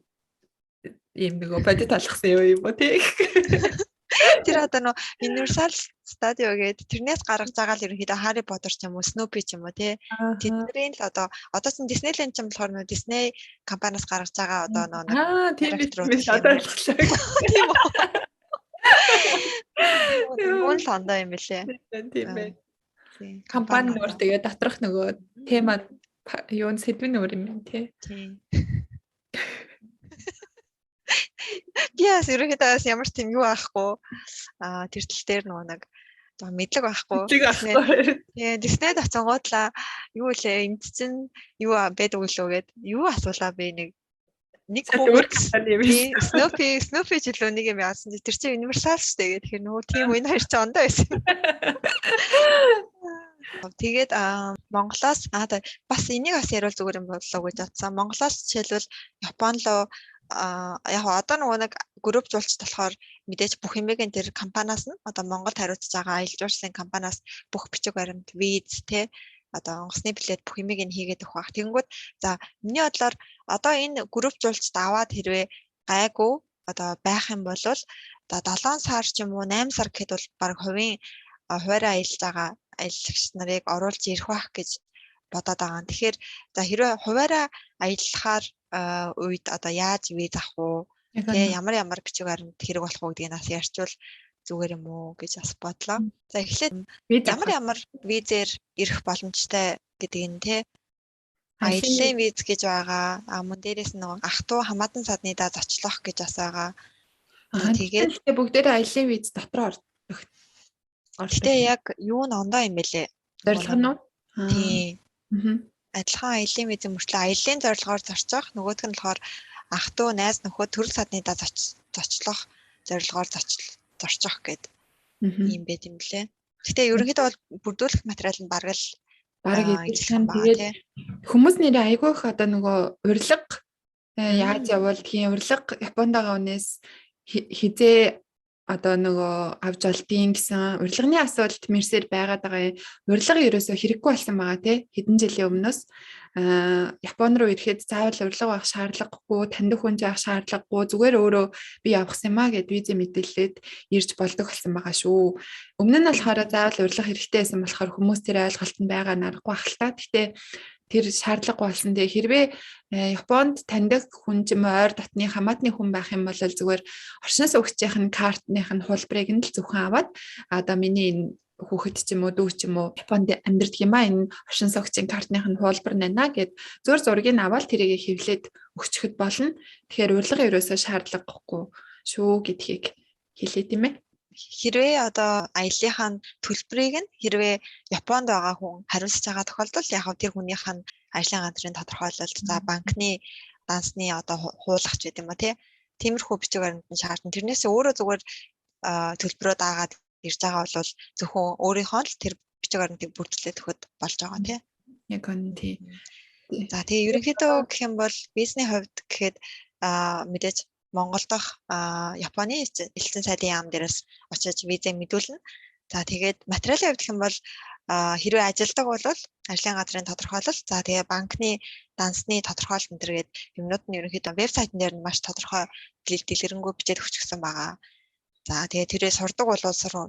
ийм нөгөө бодит алгасан юм уу тий. Тэр одоо нөгөө Universal Studio гэдэг тэрнээс гаргаж байгаа л ерөнхийдөө Harry Potter ч юм уу Snoopy ч юм уу тий. Тэдний л одоо чинь Disneyland ч юм болохоор нөгөө Disney компаниас гаргаж байгаа одоо нөгөө тийм биш одоо ойлголоо. Тийм үү. Мөн л ондоо юм билээ. Тийм ээ. Компани нөр тэгээ доторх нөгөө тема юун сэдвэн өөр юм тий. Тийм. Яас ерөнхийдөө ямар ч тийм юу аахгүй. Тэр тал дээр нөгөө нэг мэдлэг байхгүй. Тийм Disney дацангуудлаа юу лээ энд чинь юу байдаг үлээ гээд юу асуулаа би нэг Snoopy жилөө нэг юм яасан чи тэр чинь Universal шүү дээ. Тэгэхээр нөгөө тийм энэ хоёр ч ондоо байсан. Тэгээд Монголоос бас энийг бас яривал зүгээр юм боллоо гэж бодсон. Монголоос жишээлбэл Япон руу яг одоо нөгөө нэг групп жуулч болохоор мэдээж бүх юмгийн тэр компаниас нь одоо Монголд хариуцж байгаа аялал жуулчлалын компаниас бүх бичиг баримт, виз те одоо онгоцны билет бүх юмыг нь хийгээд өгөх бах. Тэгэнгүүт за миний бодлоор одоо энэ групп жуулчд аваад хэрвээ гайгүй одоо байх юм бол одоо 7 сар ч юм уу 8 сар гэхэд бол баг хуваараа аялж байгаа аялагч нарыг оруулж ирэх байх гэж бодоод байгаа. Тэгэхээр за хэрвээ хуваараа аяллахаар үед одоо яаж виз авах уу? Тэгээ ямар бичиг баримт хэрэг болох уу гэдгийг нас ярьчвал зүгээр юм уу гэж бас бодлоо. За эхлээд Виз ямар визээр ирэх боломжтой гэдэг нь те аялын аяллаа виз гэж байгаа. Мөн дээрээс нь ах トゥ хамаатан садны даа зочлох гэж бас байгаа. Тэгээд бүгдээрээ аялын виз дотроо ордог. Гэтэ яг юу н ондоо юм бэлээ. Зорилго нь? Тийм. Адилхан аялын визэн мөртлөө аяллаа зорилгоор зорчих, нөгөөх нь болохоор ах トゥ найз нөхөд төрөл садны даа зочлох зорилгоор зорчих гэдэг юм байт юм лээ. Гэтэ ерөнхийдөө бол бүрдүүлэх материал нь бараг эзэлхэн тэгээд хүмүүс нэрээ айгүй их одоо нөгөө урилга яаж явуул тийм урилга Японд байгаа хүнээс хизээ одоо нөгөө авч олдгийн гэсэн урилганы асуудалд мэрсээр байгаад байгаа. Урилга ерөөсөө хэрэггүй болсон байгаа тий хэдэн жилийн өмнөөс Япон руу ирэхэд заавал урилга авах шаардлагагүй, таньдаг хүн заах шаардлагагүй, зүгээр өөрөө би явах юм аа гэд визээ мэдээлээд ирж болдог болсон байгаа шүү. Өмнө нь болохоор заавал урилга хэрэгтэй байсан болохоор хүмүүс тэр ойлголтод байгаа нарахгүй ахaltaа. Гэхдээ тэр шаардлагагүй болсон. Тэгээ хэрвээ Японд таньдаг хүн ч юм уу ойр дотны хамаатны хүн байх юм бол зүгээр оршин суугчийн картных нь хуулбарыг нь л зөвхөн аваад одоо миний энэ хүүхэд ч юм уу дүү ч юм уу Японд амьдардаг юм аа энэ оршин суугчийн картных нь хуулбар нана гэд зөөр зургийг аваад тэрийг хэвлээд өгчөхөд болно. Тэгэхээр урилга ерөөсөө шаардлагагүй шүү гэдгийг хэлээ тийм ээ. Хэрвээ одоо аяллахаа төлбөрийг нь хэрвээ Японд байгаа хүн хариуцж байгаа тохиолдолд яг тэр хүнийх нь ажлын газрын тодорхойлолт за банкны дансны одоо хуулагч гэдэг юм ба тиймэрхүү бичиг баримт нь шаардна. Тэрнээс өөрөө зүгээр төлбөрөө даагаад ирж байгаа бол зөвхөн өөрийнхөө л тэр бичиг баримтыг бүрдүүлээд өгөхөд болж байгаа тийм. Яг үнэ тийм. За тэгээ ерөнхийдөө гэх юм бол бизнесний хувьд гэхэд мэдээж Монгол дахь Японы элчин сайдын яам дээрээс очиж визээ мэдүүлнэ. За тэгээд материалын хувьд гэх юм бол хэрвээ ажилдаг бол ажлын газрын тодорхойлолт, за тэгээ банкны дансны тодорхойлолт энэ төргээд юмнууд нь ерөнхийдөө вебсайтн дээр нь маш тодорхой дэлгэрэнгүй бичээд өгчихсөн байгаа. За тэгээ тэрээ сурдаг бол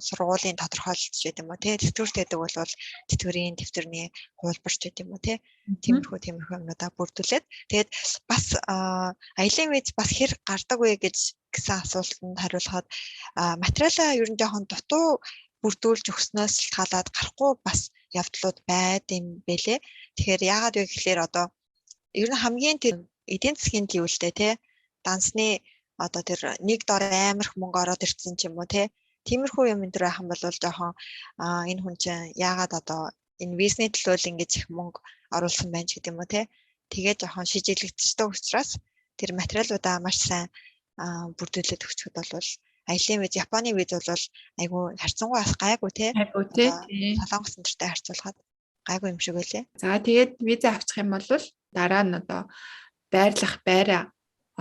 сургуулийн тодорхойлолт ч гэдэг юм уу тэтгэврт байдаг бол тэтгэврийн тэмдэгтний хуулбарч гэдэг юм уу тиймэрхүү юмнуудаа бүрдүүлээд тэгээд бас аялын виз бас хэр гардаг вэ гэсэн асуултанд хариулахад материалаа ер нь жоохон дутуу бүрдүүлж өгснөөс шалтгаалаад гарахгүй бас явдлууд байд юм бэлээ. Тэгэхээр яагаад вэ гэхээр одоо ер нь хамгийн тэр эдийн засгийн гэвэл дансны одоо тэр нэг дор амар их мөнгө ороод ирсэн ч юм уу тиймэрхүү юм энэ төр байх юм бол жоохон энэ хүн чинь яагаад одоо энэ визний төлөө л ингэж их мөнгө оруулсан байна ч гэдэг юм уу тэгээд жоохон шижиглэгдчихдэг учраас тэр материалуудаа маш сайн бүрдүүлээд өгчөд бол аялын виз Японы виз бол айгүй харьцангуй бас гайгүй Солонгос энтертэй харьцуулахад гайгүй юм шиг байлээ. За тэгээд виза авчих юм бол дараа нь одоо байрлах байраа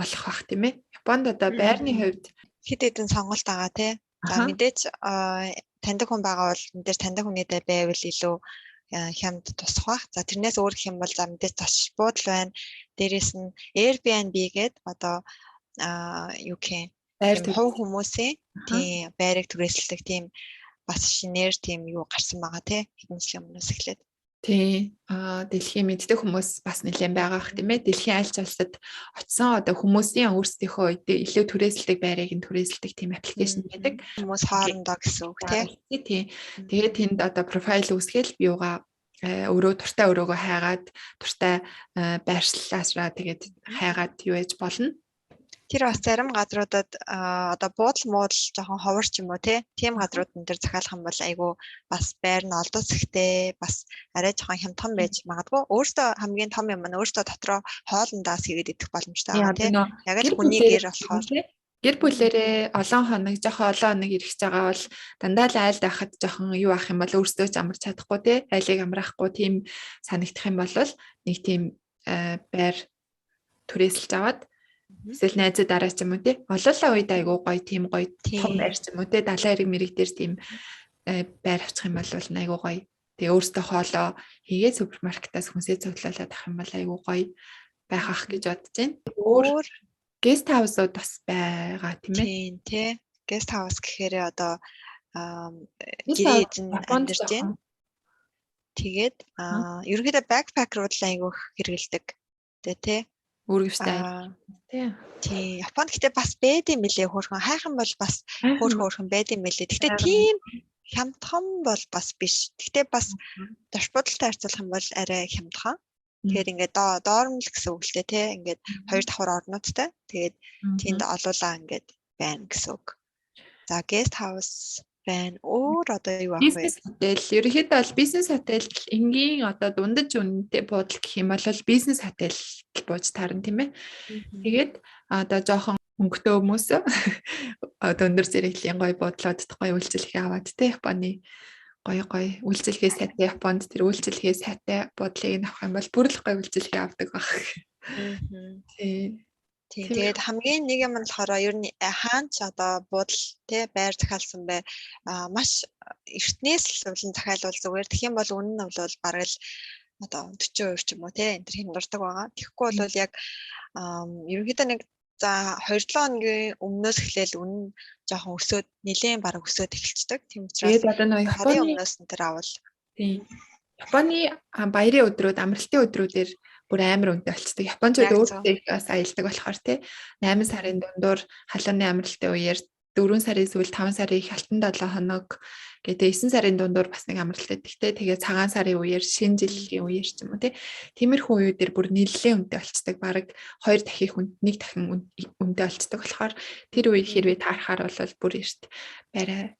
олох бах тийм ээ. Японд одоо байрны хувьд хэд хэдэн сонголт байгаа За мэдээж таньдаг хүн байгаа бол мэдээж таньдаг хүнийдээ байвал илүү хямд тусах бах. За тэрнээс өөр гэх юм бол за мэдээж зоч буудал байна. Дээрээс нь Airbnb гээд одоо байр хүмүүсийн тийм байрыг түрээсэлдэг тийм бас шинээр тийм юу гарсан байгаа хэдэн жилийн өмнөөс эхлээд. Тий. Дэлхийн мэддэг хүмүүс бас нэлээд байгаа х тийм ээ. Дэлхийн аль ч улсад очисон одоо хүмүүсийн өөрсдийнхөө илүү түрээсэлдэг байрыг нь түрээсэлдэг тийм аппликейшн байдаг. Хүмүүс хоорондоо гэсэн үг тий. Тэгээд тэнд одоо профайл үүсгээл биугаа өөрөө туртай өрөөгөө хайгаад туртай байршлаасраа тэгээд хайгаад юу ээж болно. Тэр бас зарим газруудад одоо буудал жоохон ховор ч юм уу тийм газрууд энэ төр захиалах юм бол айгүй бас байр нь олдос ихтэй бас арай жоохон хямдхан байж магадгүй. Өөртөө хамгийн том юм нь өөртөө дотроо хоолндаас хийгээд идэх боломжтой байгаа Яг л хүний гэр болохоор гэр бүлэрээ олон хоног ирэх байгаа бол дандаа л айлд байхад жоохон юу ах юм бол өөртөө ч амарч чадахгүй айлыг амраахгүй тийм санагдах юм бол нэг тийм байр түрээсэлж аваад эсвэл найзад дараа ч юм уу олоолаа үед айгуу гоё тийм гоё том байр ч юм уу 70 эрэг мэрэг дээр тийм байр авчих юм бол айгуу гоё. Тэгээ өөртөө хоолоо хийгээд супермаркетаас хүнсээ цуглуулад авах юм бол айгуу гоё байх ах гэж бодож байна. Өөр гест хаусууд бас байгаа тийм ээ. Гест хаус гэхээр одоо гэрээ эзэн амьдарч байна. Тэгээд ерөнхийдөө бэкпакерууд л айгуу хэрэгэлдэг тий. Үүргэвчтэй Аа тий. тий. Японд гэтээ бас байд юм билээ хөөрхөн. Хайхан бол бас хөөрхөн байд юм билээ. Гэтээ тийм хямдхан бол бас биш. Гэтээ бас дашбуудалтай харьцуулах юм бол арай хямдхан. Тэгэхээр ингээд доормл гэсэн үг л дээ тий. Ингээд 2 давхар орнуудтай. Тэгээд тэнд олуулаа ингээд байна гэсэн үг. За guest house байна. Өөр одоо юу авах вэ? Бизнес хотел. Ерөнхийдөө бол бизнес хотел энгийн одоо дундаж үнэтэй буудал гэх юм бол бизнес хотел бууж таарна тийм ээ. Тэгээд одоо жоохон өнгөтэй хүмүүс одоо өндөр зэрэглэлийн гоё буудлуудад гоё үйлчлэгээ аваад тий Японы гоё үйлчлэгээ сайтай Японд тэр үйлчлэгээ сайтай буудлыг авах юм бол бүр л гоё үйлчлэгээ авдаг баг. Тий. Тэгээд хамгийн нэг юм нь болохоор ер нь хаанч одоо буудал тий байр захиалсан бай маш эртнээс л улан захиалвал зүгээр. Тэгэх юм бол үнэн нь бол бараг л одоо 40% ч юм уу тий энэ төр хямдгардаг байгаа. Тэгэхгүй бол яг ерөнхийдөө нэг за 2-7 хоногийн өмнөөс эхлээл үнэн жоохон өсөөд нэлээд бараг өсөөд эхэлцдэг. Тийм учраас Японы өмнөөс энэ төр авал тий Японы баярын өдрүүд, амралтын өдрүүдээр бүр амар үнэтэй болцдог. Япончууд өөрсдөө бас аялдаг болохоор тий 8 сарын дундуур халууны амралтын үеэр 4 сарын сүүл 5 сарын их алтан 7 хоног гэдэг 9 сарын дундуур бас нэг амралт өгдөгтэй. Тэгээ цагаан сарын үеэр шинэ жилийн үеэр ч юм уу тий. Тиймэрхүү үеүүдээр бүр нэлээд үнэтэй болцдог. Бараг 2 дахих нэг дахин үнэтэй болцдог болохоор тэр үе хэрвээ таарахаар бол бүр эрт барай.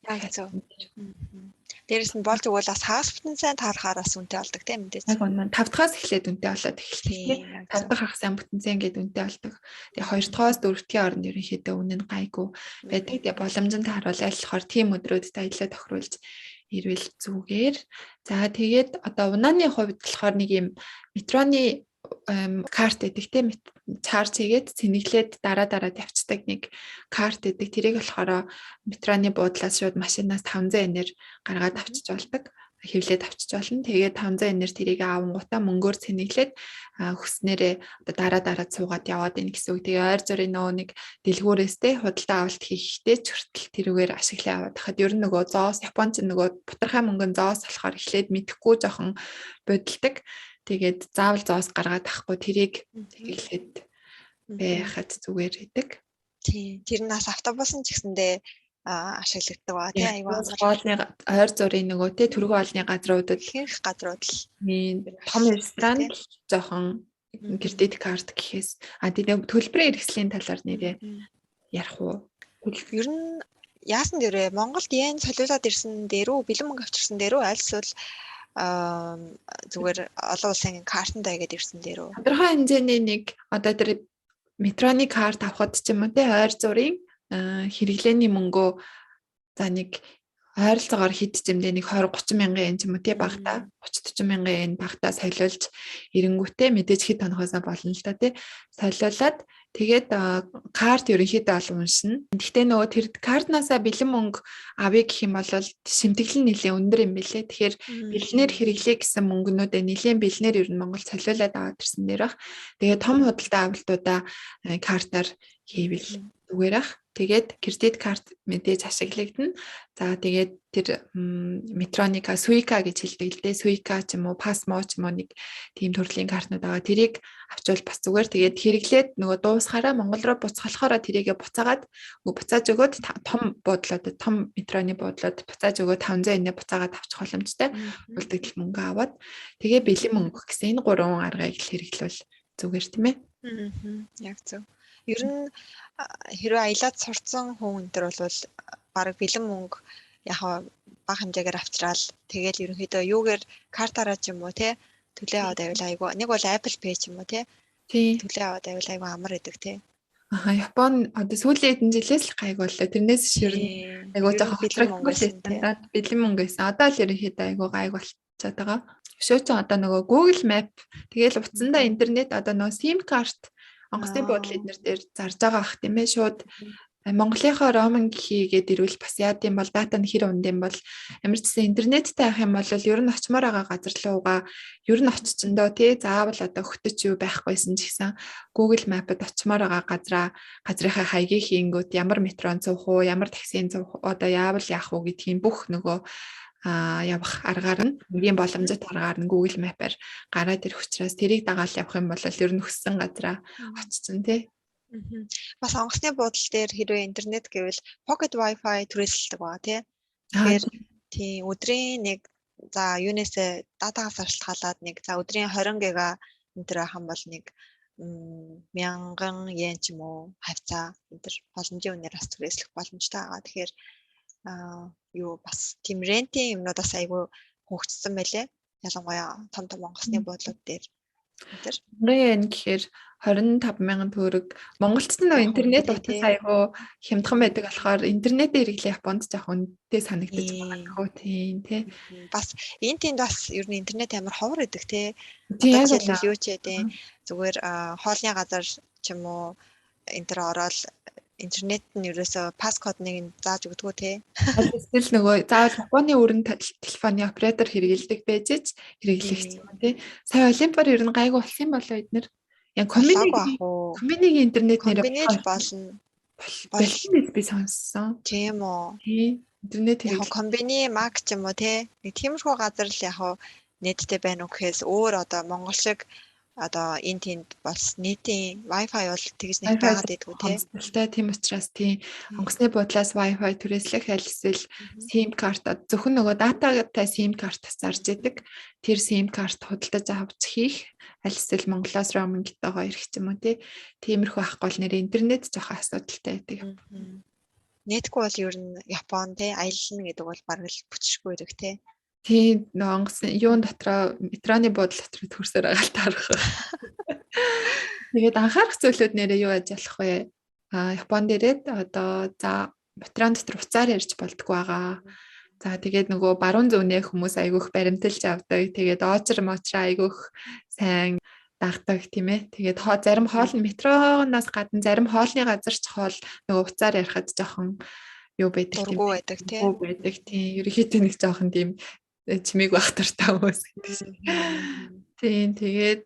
Дээрээс нь болж өгвөл бас хаспитэн сайн таарахаараас үнэтэй болдог тийм мэдээж. Яг үнэн 5 дахаас эхлээд үнэтэй болоод эхэлдэг. 5 дахь ах сайн бүтэнцэн гэдэг үнэтэй болдог. Тэгээ 2 дахоос 4 дахь оронд ерөнхийдөө үнэ нь гайгүй байдаг. Тэгээ боломжтой харуулж болохоор тийм өдрүүдэд аялал тохируулж ирвэл зүгээр. За тэгээд одоо унааны хувьд болохоор нэг юм метроны карт гэдэг тийм чарж хийгээд цэнэглээд дараа тавьцдаг нэг карт гэдэг. Тэрийг болохоор метроны буудлаас шууд машинаас 500 yen-ээр гаргаад авчиж болдог. Хэвлээд авчиж болно. Тэгээд 500 yen-ээр тэрийг авангуудаа мөнгөөр цэнэглээд хүснээрээ одоо дараа цуугаад яваад ийн гэсэн үг. Тэгээ ойр зүрийн нөгөө нэг дэлгүүрээстэй худалдаа авалт хийхдээ ч хүртэл тэрүүгээр ашиглаа аваад хахад ер нь нөгөө зоос Японч нөгөө бутархай мөнгөн зоос болохоор эхлээд мэдэхгүй жоохон бодилдаг. Тэгээд заавал зоос гаргаад авахгүй тэрийг тэглээд байхад зүгээр идэг. Тийм. Тэр нас автобусын ч гэсэндээ ашиглагддаг ба тий аюул хоолны ойр зүрийн нөгөө тий түргэн хоолны газруудад ихэнх газрууд л том ресторан жоохон кредит карт гэхээс тийм төлбөрийн хэрэгслийн талаар нэрээ ярих уу? Ер нь яасан дээрээ Монголд yen солиулаад ирсэн дээрөө бэлэн мөнгө авчирсан дээрөө аль эсвэл зүгээр олон улсын картандаа игээд ирсэн дээрөө тодорхой хэмжээний нэг одоо тэр метроны карт авахд ч юм уу тий ойр зүрийн хэрэглээний мөнгөө за нэг ойролцоогоор хэд зэмдээ нэг 20-30 мянган yen ч юм уу тий багтаа 30-40 мянган yen багтаа солиулж ирэнгүүтээ мэдээж хэд тонохоосоо болно л та тий солиулаад тэгээд карт ерөнхийдөө ол уншина. Гэхдээ нөгөө тэр картнаасаа бэлэн мөнгө авъя гэх юм бол шимтгэл нь нэлээд өндөр юм билэ. Тэгэхээр бэлнээр хэрэглэе гэсэн мөнгнүүдээ нэлээд бэлнээр ер нь Монгол солиулаад аваад ирсэн дээр бах. Тэгээд том худалдаа авалтуудаа картаар хийвэл зүгээр ах. Тэгээд кредит карт мэдээж ашиглагдана. За тэгээд тэр метроника Suica гэж хэлдэг л дээ. Suica ч юм уу, Pasmo ч юм уу нэг тийм төрлийн картнууд байгаа. Тэрийг авчвал бас зүгээр. Тэгээд хэрэглээд нөгөө дуусахаараа Монгол руу буцаалахаараа тэрийгэ буцаагаад буцааж өгөөд том буудлуудад том метроны буудлууд буцааж өгөөд 500 yen буцаагаад авчих боломжтой. Үлдэгдэл мөнгө аваад тэгээ бэлэн мөнгө гэсэн энэ гурван аргыг л хэрэглэвэл зүгээр тийм ээ. Яг зөв. Ер нь хэрвээ аялаад сурцсан хүн энэ төр бол бараг бэлэн мөнгө яг бага хэмжээгээр авчраал тэгэл ерөнхийдөө юугээр картаараа ч юм уу тий төлөө аваад авил айгу нэг бол Apple Pay ч юм уу тий төлөө аваад авил айгу амар идэг тий Япон одоо сүүлийн хэдэн жилээс л гайг боллоо тэрнээс ширнэ айгу жоохон бэлэн мөнгө байсан одоо л ерөнхийдөө айгу гайг болчиход байгаа өшөө чи одоо нөгөө Google Map тэгэл утсандаа интернет одоо нөгөө SIM карт онгоцны буудлын эднэр дээр зарж байгаа ах тийм ээ шууд Монголынхоо roaming хийгээд ирвэл бас яад юм бол дата нь хэр унд юм бол ямар ч гэсэн интернеттэй авах юм бол ер нь очимоор байгаа газар руугаа ер нь очичиндөө тий заавал одоо хөтөч юу байхгүйсэн ч гэсэн Google Map-д очимоор байгаа газрынхаа хаягийг хийнгүүт ямар метрон цуух уу ямар таксийн цуух одоо яавал яах уу гэдгийг бүх нөгөө явах аргаар нь хамгийн боломжит аргаар нь Google Map-аар гараад ирэх учраас тэрийг дагаад явах юм бол ер нь хүссэн газараа очсон тий. Бас онгоцны буудал дээр хэрвээ интернет гэвэл pocket wifi түрээсэлдэг байгаа тий. Тэгэхээр тий өдрийн нэг за юунаас датагаас шалтгаалаад нэг за өдрийн 20 ГБ энэ төр хам бол нэг 1000 yen ч юм уу хавцаа энэ төр боломжийн үнээр бас түрээслэх боломжтой байгаа. Тэгэхээр юу бас тийм рентийн юмнуудаас айгүй хөгжсөн байлээ. Ялангуяа том онгоцны буудлууд дээр. Энэ гэхээр 25,000 төгрөг. Монголд ч нөө интернет утас айгүй хямдхан байдаг болохоор интернетээр хэрэглэх Японд жоох үнэтэй санагдаж байгаа тийм тий. Бас энэ тэнд бас ер нь интернет амар ховор байдаг тий. Тийм яг юу ч гэдэг зүгээр хоолны газар ч юм уу энэ төр ороод интернет нь ерөөсөө паскодыг зааж өгдөггүй тий. Эсвэл нөгөө заавал Японы өрн телефоны оператор хэрэгэлдэг байж хэрэглэх юм тий. Сая Олимпиар ер нь гайгүй болсон юм болоо эднэр. Яг комбиниг интернет нэрээр болно. Болсон би сонссон. Тийм үү. Тий. Интернет яг комбини мак ч юм уу тий. Нэг тиймэрхүү газар л яг нэттэй байна уу гэхээс өөр одоо монгол шиг одоо энэ тэнд бас нийтийн Wi-Fi бол тэгж нэг байгаад идэггүй тий. Тийм учраас тийм онгоцны буудлаас Wi-Fi түрээслэх аль эсвэл SIM карт зөвхөн нөгөө дататай SIM картаас зарж идэг. Тэр SIM карт худалдаж авч хийх аль эсвэл Монголоос roaming-тэйгоо ирэх юм уу тий. Тиймэрхүү ахгүй бол нэр интернет жоох асуудалтай байдаг. Нэтгүй бол ер нь Япон тий аялна гэдэг бол бараг л бүчшгүй байдаг тий. Тийм онгоцны юун дотроо метроны буудлын дотроо төрсөөр байгаа л таарах. Тэгээд анхаарах зүйлүүд нэрээ юу яаж ялах вэ? Японд ирээд одоо за метрон дотор уцаар ярьж болдгоо байгаа. За тэгээд нөгөө баруун зүүнээ хүмүүс айгүйх баримталж авдаг. Тэгээд оочр моочра айгүйх сайн дагдаг тийм ээ. Тэгээд зарим хоолны метроноос гадна зарим хоолны газар ч хоол нөгөө уцаар ярихад жоохон юу байдаг тийм байдаг тийм. Ерөнхийдөө нэг жоохон тийм чимээг байх тартай хүмүүс гэдэг шиг. Тийм тэгээд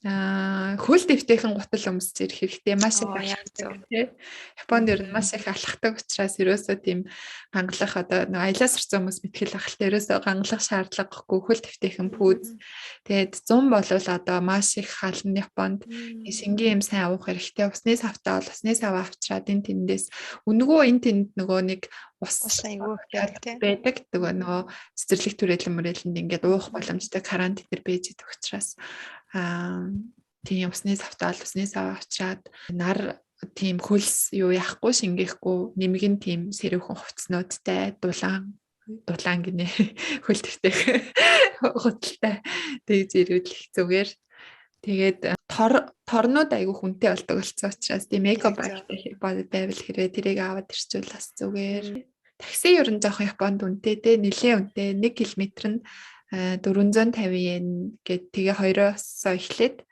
хөл дэвтэйхэн гутал өмсөж ирэх хэрэгтэй маш их алхдаг тийм. Японд ер нь маш их алхдаг учраас ерөөсөө тийм гангалах одоо аялаас ирсэн хүмүүс мэтгэл ахалтай ерөөсөө гангалах шаардлагагүй хөл дэвтэйхэн пүүз. Тэгээд 100 болвол одоо маш их хална Японд шингийн юм сайн авах хэрэгтэй. Усны савтаа бол усны саваа авчраад энэ тэндээс үнгөө энэ тэнд нөгөө нэг ус айгүйх байдаг. Нөгөө цэцэрлэг түрээлэн мөрөлөнд ингээд уух боломжтой карантин дээр байж идэх учраас тийм усны савтаа усны сав авчраад нар тийм хөлс юу яахгүй шингээхгүй нэмгэн тийм сэрүүхэн хувцснуудтай дулаан гинэ хөл дэвтэх худалтай тэгж ирүүлэх зүгээр. Тэгээд торнууд айгүй хүнтэй болдог болсон учраас тийм мегабайттай байвал хэрэг тэрийг аваад ирчүүл бас зүгээр. Такси ер нь жоохон Японд үнэтэй те нэлээд үнэтэй 1 км нь 450 yen гэд тэгээ 2-оос эхлээд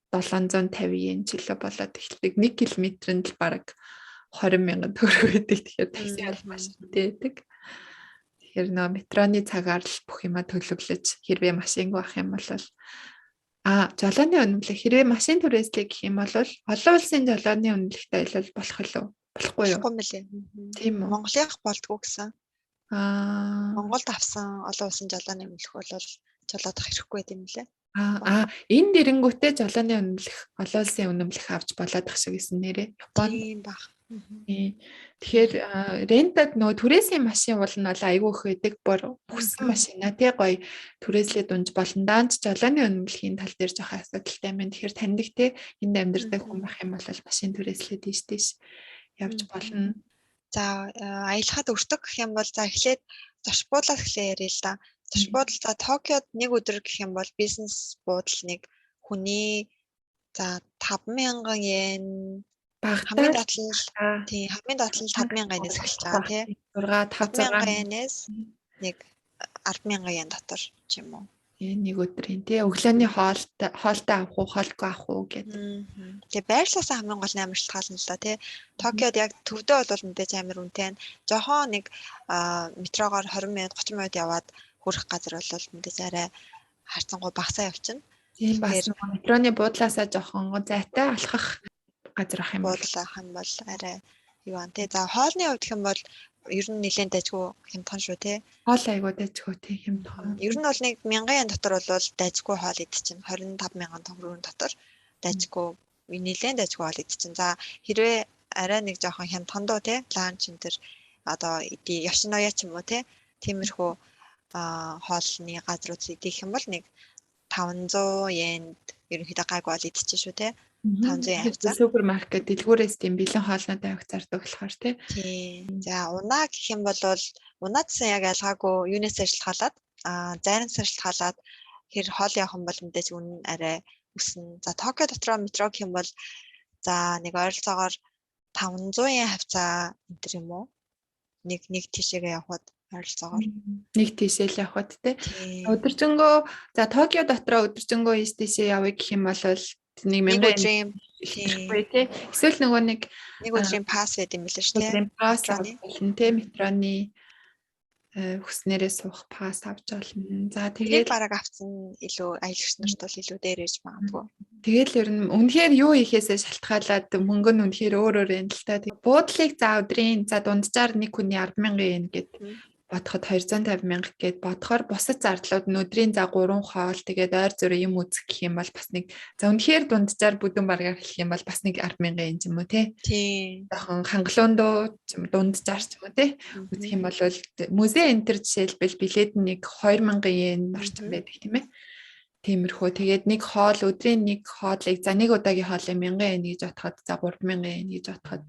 750 yen жилөө болоод эхэлдэг. 1 км-нд л бараг 20,000 төгрөг өгдөг. Тэгэхээр такси бол маш үнэтэй байдаг. Тэгэхээр нөө метроны цагаар л бүх юма төлөвлөж хэрвээ машинг авах юм бол жолооны үнэмлэх хэрвээ машин түрээслэх гэх юм бол олон улсын жолооны үнэмлэхтэй аялал болох уу? Болохгүй юу? Болохгүй мөлий. Тийм үү? Монголынх болдгоо гэсэн. Монголд авсан олон улсын жолооны үнэмлэх бол жолоодох хэрэггүй юм лээ. Энэ дэрэнгүүтээ жолооны үнэмлэх олон улсын үнэмлэх авч болоодох шиг гэсэн нэрээ. Тийм баг. Тэгэхээр рентад нөгөө түрээсийн машин бол нь айгүй их байдаг. Бүр хүссэн машина тий гоё түрээслээд унж болон даанч жолооны үнэмлэхийн тал дээр жоох асуудалтай байна. Тэгэхээр таньдаг тий энд амьдардаг хүн байх юм бол машин түрээслээд ийш явж болно. За аялахад өртөг гэх юм бол за эхлээд зоч буудлаас эхлэе ярил л да. Зоч буудал за Токиод нэг өдөр гэх юм бол бизнес буудал нэг хүний за 5,000 yen хамгийн доотлол тийм хамгийн доотлол 5,000 yen-ээс эхэлж байгаа тий 5,000 yen-ээс нэг 10,000 yen дотор ч юм уу. Нэг өдрийн тий өглөөний хоолтой авах уу хоолгүй авах уу гэдэг. Тэгээ байрлалаасаа хамгийн гол амар шалтгаална л да тий. Токиод яг төвдөө бол мэдээж амар үнэтэй. Жохоо нэг метрогоор 20 минут 30 минут яваад хүрэх газар бол мэдээж арай харцангуй багасаа явчихна. Тийм бас метроны буудлаасаа жоохон зайтай алхах газар ах юм бол арай юу ан тий. За хоолны хувьд гэх юм бол ер нь нэлээд дайггүй хямдхан шүү те. Хоол айгуу дэжгүй тийм хямдхан. Ер нь бол нэг 1000 yen дотор бол дайггүй хоол идчихнэ. 25,000 төгрөгийн дотор дайггүй нэлээд дайггүй хоол идчихнэ. За хэрвээ арай нэг жоохон хямдхан доо те ланч энэ төр одоо Yoshinoya ч юм уу те тиймэрхүү хоолны газрууд идэх юм бол нэг 500 йенд ерөнхийдөө гайгүй бол идчихэж шүү те. 500 yen хавцаа. Супермаркет дэлгүүрээс тийм бэлэн хоолнууд авах зардаг болохоор тий. За унаа гэх юм бол унаадсан яг ялгаагүй юунаас ажиллахаалаад зайнаас ажиллахаалаад хэр хоол явах юм бол мэдээж үнэ арай өснө. За Токио дотроо метро гэх юм бол за нэг ойролцоогоор 500 yen хавцаа энэ юм уу? Нэг тийшээгээ явхад ойролцоогоор нэг тийшээ л явхад тий. Өдөржингөө за Токио дотроо өдөржингөө ийш тийшээ явъя гэх юм бол нэг 1000 yen тий. Эсвэл нөгөө нэг өдрийн пасс байд юм билээ шүү дээ. Өдрийн пасс авчихна тий. Метроны хүснээрээ суух пасс авч олно. За тэгээд бараг авцсан илүү аялагч нарт бол илүү дээр ээж магадгүй. Тэгэл ер нь үнэхээр юу ихээсээ шалтгаалаад мөнгө нь үнэхээр өөр юм л та. Буудлыг за өдрийн за дунджаар нэг хүний 10,000 yen гэд бодоход 250,000 гэд бодохоор бусад зардлууд нь өдрийн за 3 хоол тэгээд ойр зүрэ юм үзэх гэх юм бол бас нэг за үнэхээр дунджаар бүдүүн баргаар хэлэх юм бол бас нэг 10,000 yen ч юм уу тий. Жохон хангалуундуу дунджаар ч юм уу тий. Үзэх юм бол музей энтер жишээлбэл билет нь нэг 2,000 yen орчим байдаг тийм ээ. Тиймэрхүү тэгээд нэг хоол өдрийн нэг хоолыг за нэг удаагийн хоолыг 1000 yen гэж бодоход за 3000 yen гэж бодоход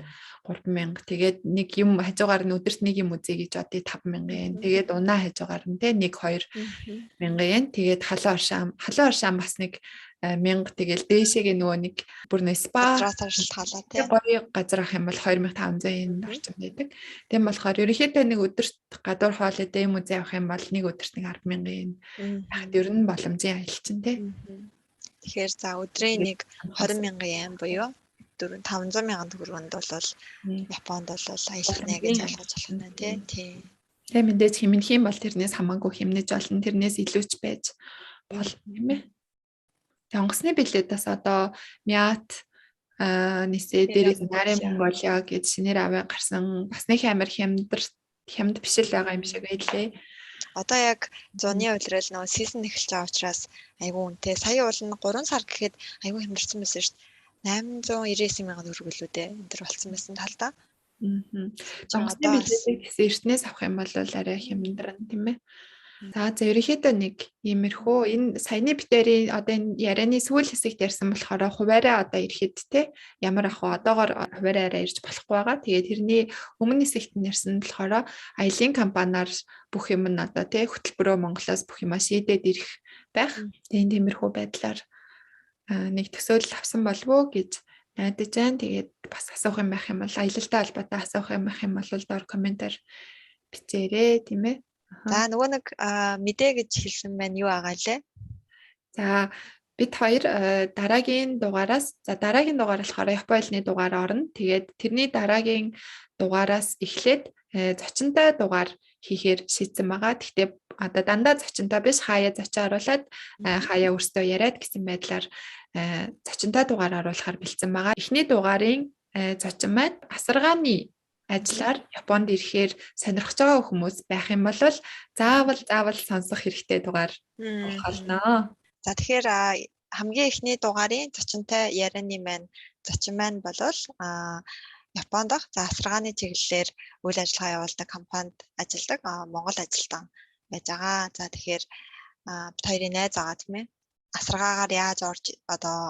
3000 тэгээд нэг юм хажуугаар нь өдөрт нэг юм үзье гэж бодъё 5000 yen тэгээд унаа хажуугаар нь те 1-2000 yen тэгээд халуун оршаан бас нэг 1000 тэгэл дээшээгээ нөгөө нэг бүр нэ спа шалтгаалаа тий. Гоё газар ах юм бол 2500 yen орчим байдаг. Тийм болохоор ерөнхийдөө нэг өдөрт гадуур хоол идэх юм үзээ авах юм бол нэг өдөрт нэг 10,000 yen. Яг ер нь боломжийн аялал чинь тий. Тэгэхээр за өдрийн нэг 20,000 yen буюу 500,000 төгрөгөнд бол Японд бол аялах нэ гэж ойлгож байна тий. Тэгээ мэдээж хэмнэх юм бол тэрнээс хамаагүй хэмнэж болно. Тэрнээс илүүч байж болно тийм ээ. Онгоцны билетээс одоо мят нисээ дээрээс нарийн Монголиа гэж шинээр аваа гарсан бас нэг амар хямд биш л байгаа юм шиг байлээ. Одоо яг зуны улирал нөгөө сизон эхэлж байгаа учраас айгүй үнэтэй. Сая бол 3 сар гэхэд айгүй хямдарсан байсан шүү дээ. 899,000 төгрөг лөө дээ. Энэ төр болсон байсан талдаа. Онгоцны билетийг гэсэн эртнээс авах юм бол арай хямдран тийм ээ. За ерөнхийдөө нэг иймэрхүү энэ саяны битэрийн одоо энэ ярианы сүүл хэсэгт ярьсан болохоор хуваараа одоо ирэхэд те ямар ах вэ одоогоор хуваараа ирж болохгүй байгаа. Тэгээд тэрний өмнө хэсэгт нь ярьсан болохоор аялын компаниар бүх юм нь одоо те хөтөлбөрөө Монголоос бүх юмаа шийдээд ирэх байх. Тэгээд тиймэрхүү байдлаар нэг төсөөлөл авсан болов уу гэж найдаж байна. Тэгээд бас асуух юм байх юм бол аялалтай холбоотой асуух юм байх юм бол доор комментаар бичээрэй тийм ээ. За нөгөө нэг мэдээ гэж хэлсэн байна юу агаа лээ. За бид хоёр дараагийн дугаараас болохоор Японы хэлний дугаар орно. Тэгээд тэрний дараагийн дугаараас эхлээд зочинтой дугаар хийхээр шийдсэн байгаа. Гэхдээ одоо дандаа зочинтой биш хаяа зочин оруулаад хаяа өөртөө яриад гэсэн байдлаар зочинтой дугаар оруулахар бэлдсэн байгаа. Эхний дугаарын зочин маань асаргааны ажлаар Японд ирэхээр сонирхож байгаа хүмүүс байх юм бол заавал сонсох хэрэгтэй дугаар болно. За тэгэхээр хамгийн эхний дугаарын зочинтой ярианы зочин маань болвол Японд дах асаргааны чиглэлээр үйл ажиллагаа явуулдаг компанид ажилладаг Монгол ажилтан байж байгаа. За тэгэхээр бид хоёрын найз байгаа тийм ээ. Асаргаагаар яаж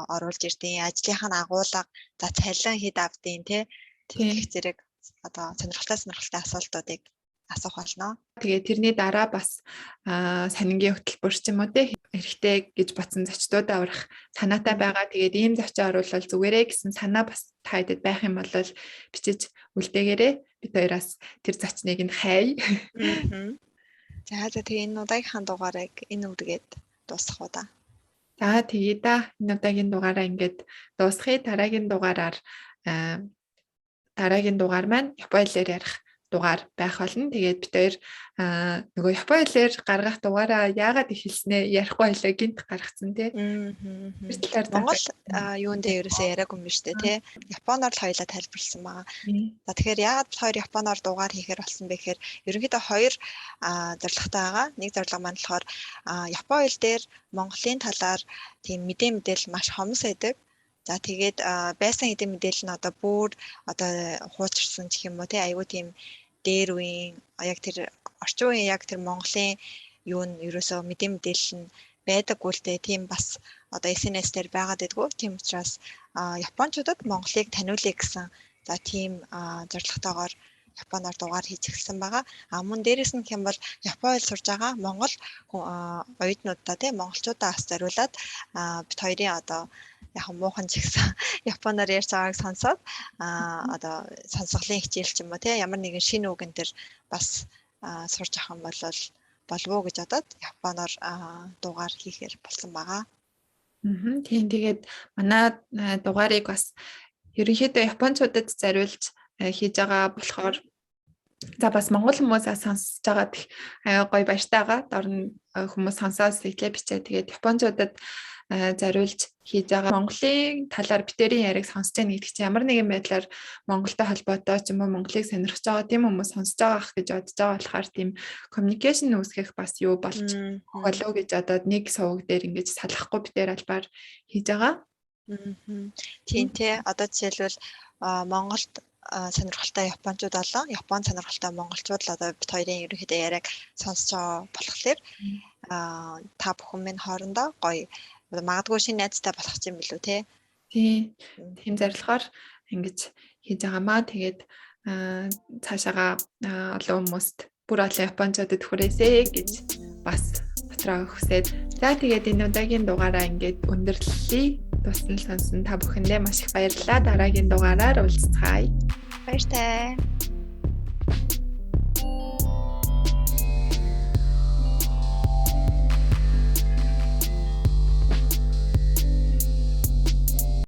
оруулж ирдیں۔ Ажлынх нь агуулга, за цалин хэд авдیں۔ Тэгэх зэрэг одоо сонирхолтой асуултуудыг асуух болно. Тэгээ тэрний дараа бас санингийн хөтөлбөр ч юм уу хэрэгтэй гэж батсан зочдуудаа аврах санаатай байгаа. Тэгээд ийм зочин оруулал зүгээрээ гэсэн санаа бас та хэдэд байх юм бол бичиж үлдээгээрэй. Бид хоёроос тэр зочныг нь хай. За тэгээ энэ удаагийнхаа дугаарыг энэ үргээд дуусгах уу да. За тэгээ да энэ удаагийн дугаараа ингээд дуусгая. Дараагийн дугаар маань Японы хэлээр ярих дугаар байх болно. Тэгээд бид хоёр нөгөө Японы хэлээр гаргах дугаараа яагаад их хэлснээ ярихгүй байлаа, гинт гаргацсан тий. Монгол юунд дээр ерөөсөө яриаггүй юм шүү дээ тий. Японоор л хоёлаа тайлбарлсан байгаа. За тэгэхээр яагаад хоёр Японоор дугаар хийхээр болсон бэ гэхээр ерөнхийдөө хоёр зорилготой байгаа. Нэг зорилго маань болохоор Японы хэл дээр Монголын талаар тийм мэдээлэл маш хомс байдаг. За тэгээд байсан хэдийн мэдээлэл нь одоо бүр одоо хуучирсан гэх юм уу тий, айгүй тийм дээр үеийн яг тэр орчин үеийн яг тэр Монголын юу нь ерөөсөө мэдээлэл нь байдаггүй л дээ. Тийм бас одоо SNS дээр байгаад байдгүй. Тийм учраас японочдод Монголыг таниулъя гэсэн за тийм зорилготойгоор Японоор дугаар хийж эхэлсэн байгаа. Мөн дээрэс нь хэм бол Японы хэл сурж байгаа Монгол оюутнуудаа тий монголчуудаа бас зориулаад бид хоёрын одоо яг муухан ч гэсэн Японоор ярьж байгааг сонсоод одоо сонсголын хичээл ч юм уу тий ямар нэгэн шинэ үг энэ төр бас сурж авах юм болов уу гэж бодоод Японоор дугаар хийхээр болсон байгаа. Тийм тэгээд манай дугаарыг бас ерөнхийдөө японочдод зориулж хийж байгаа болохоор за бас монгол хүмүүсээ сонсож байгаа гэх гоё баяртай байгаа. Дор нь хүмүүс сонсоод сэтгэлээ бичээ. Тэгээд японочдод зориулж хийж байгаа. Монголын талаар битэрийн яриг сонсож байгаа гэдэг чинь ямар нэгэн байдлаар Монголтой холбоотой ч юм уу Монголыг сонирхож байгаа тийм хүмүүс сонсож байгаа ах гэж бодож байгаа болохоор тийм communication үүсгэх бас юу болж болов гэж бодоод нэг сувг дээр ингэж салахгүй битэр албаар хийж байгаа. Тийм тий. Одоо жишээлбэл Монголд сонирхолтой японочдод болон Японд сонирхолтой монголчууд л одоо бид хоёрын ерөнхийдөө яриаг сонсож байгаа болохоор та бүхэн минь хоорондоо гоё магадгүй шинэ найзтай болох юм билүү те. Тийм зорилгоор ингэж хийж байгаамаа. Тэгээд цаашаага олон хүмүүст бүр олон японочдод хүрээсэй гэж бас дотроо хүсээд. За тэгээд энэ удаагийн дугаараа ингээд өндөрлөе. Туссан сонсон та бүхэндээ маш их баярлалаа. Дараагийн дугаараар уулзцаая. Баяртай.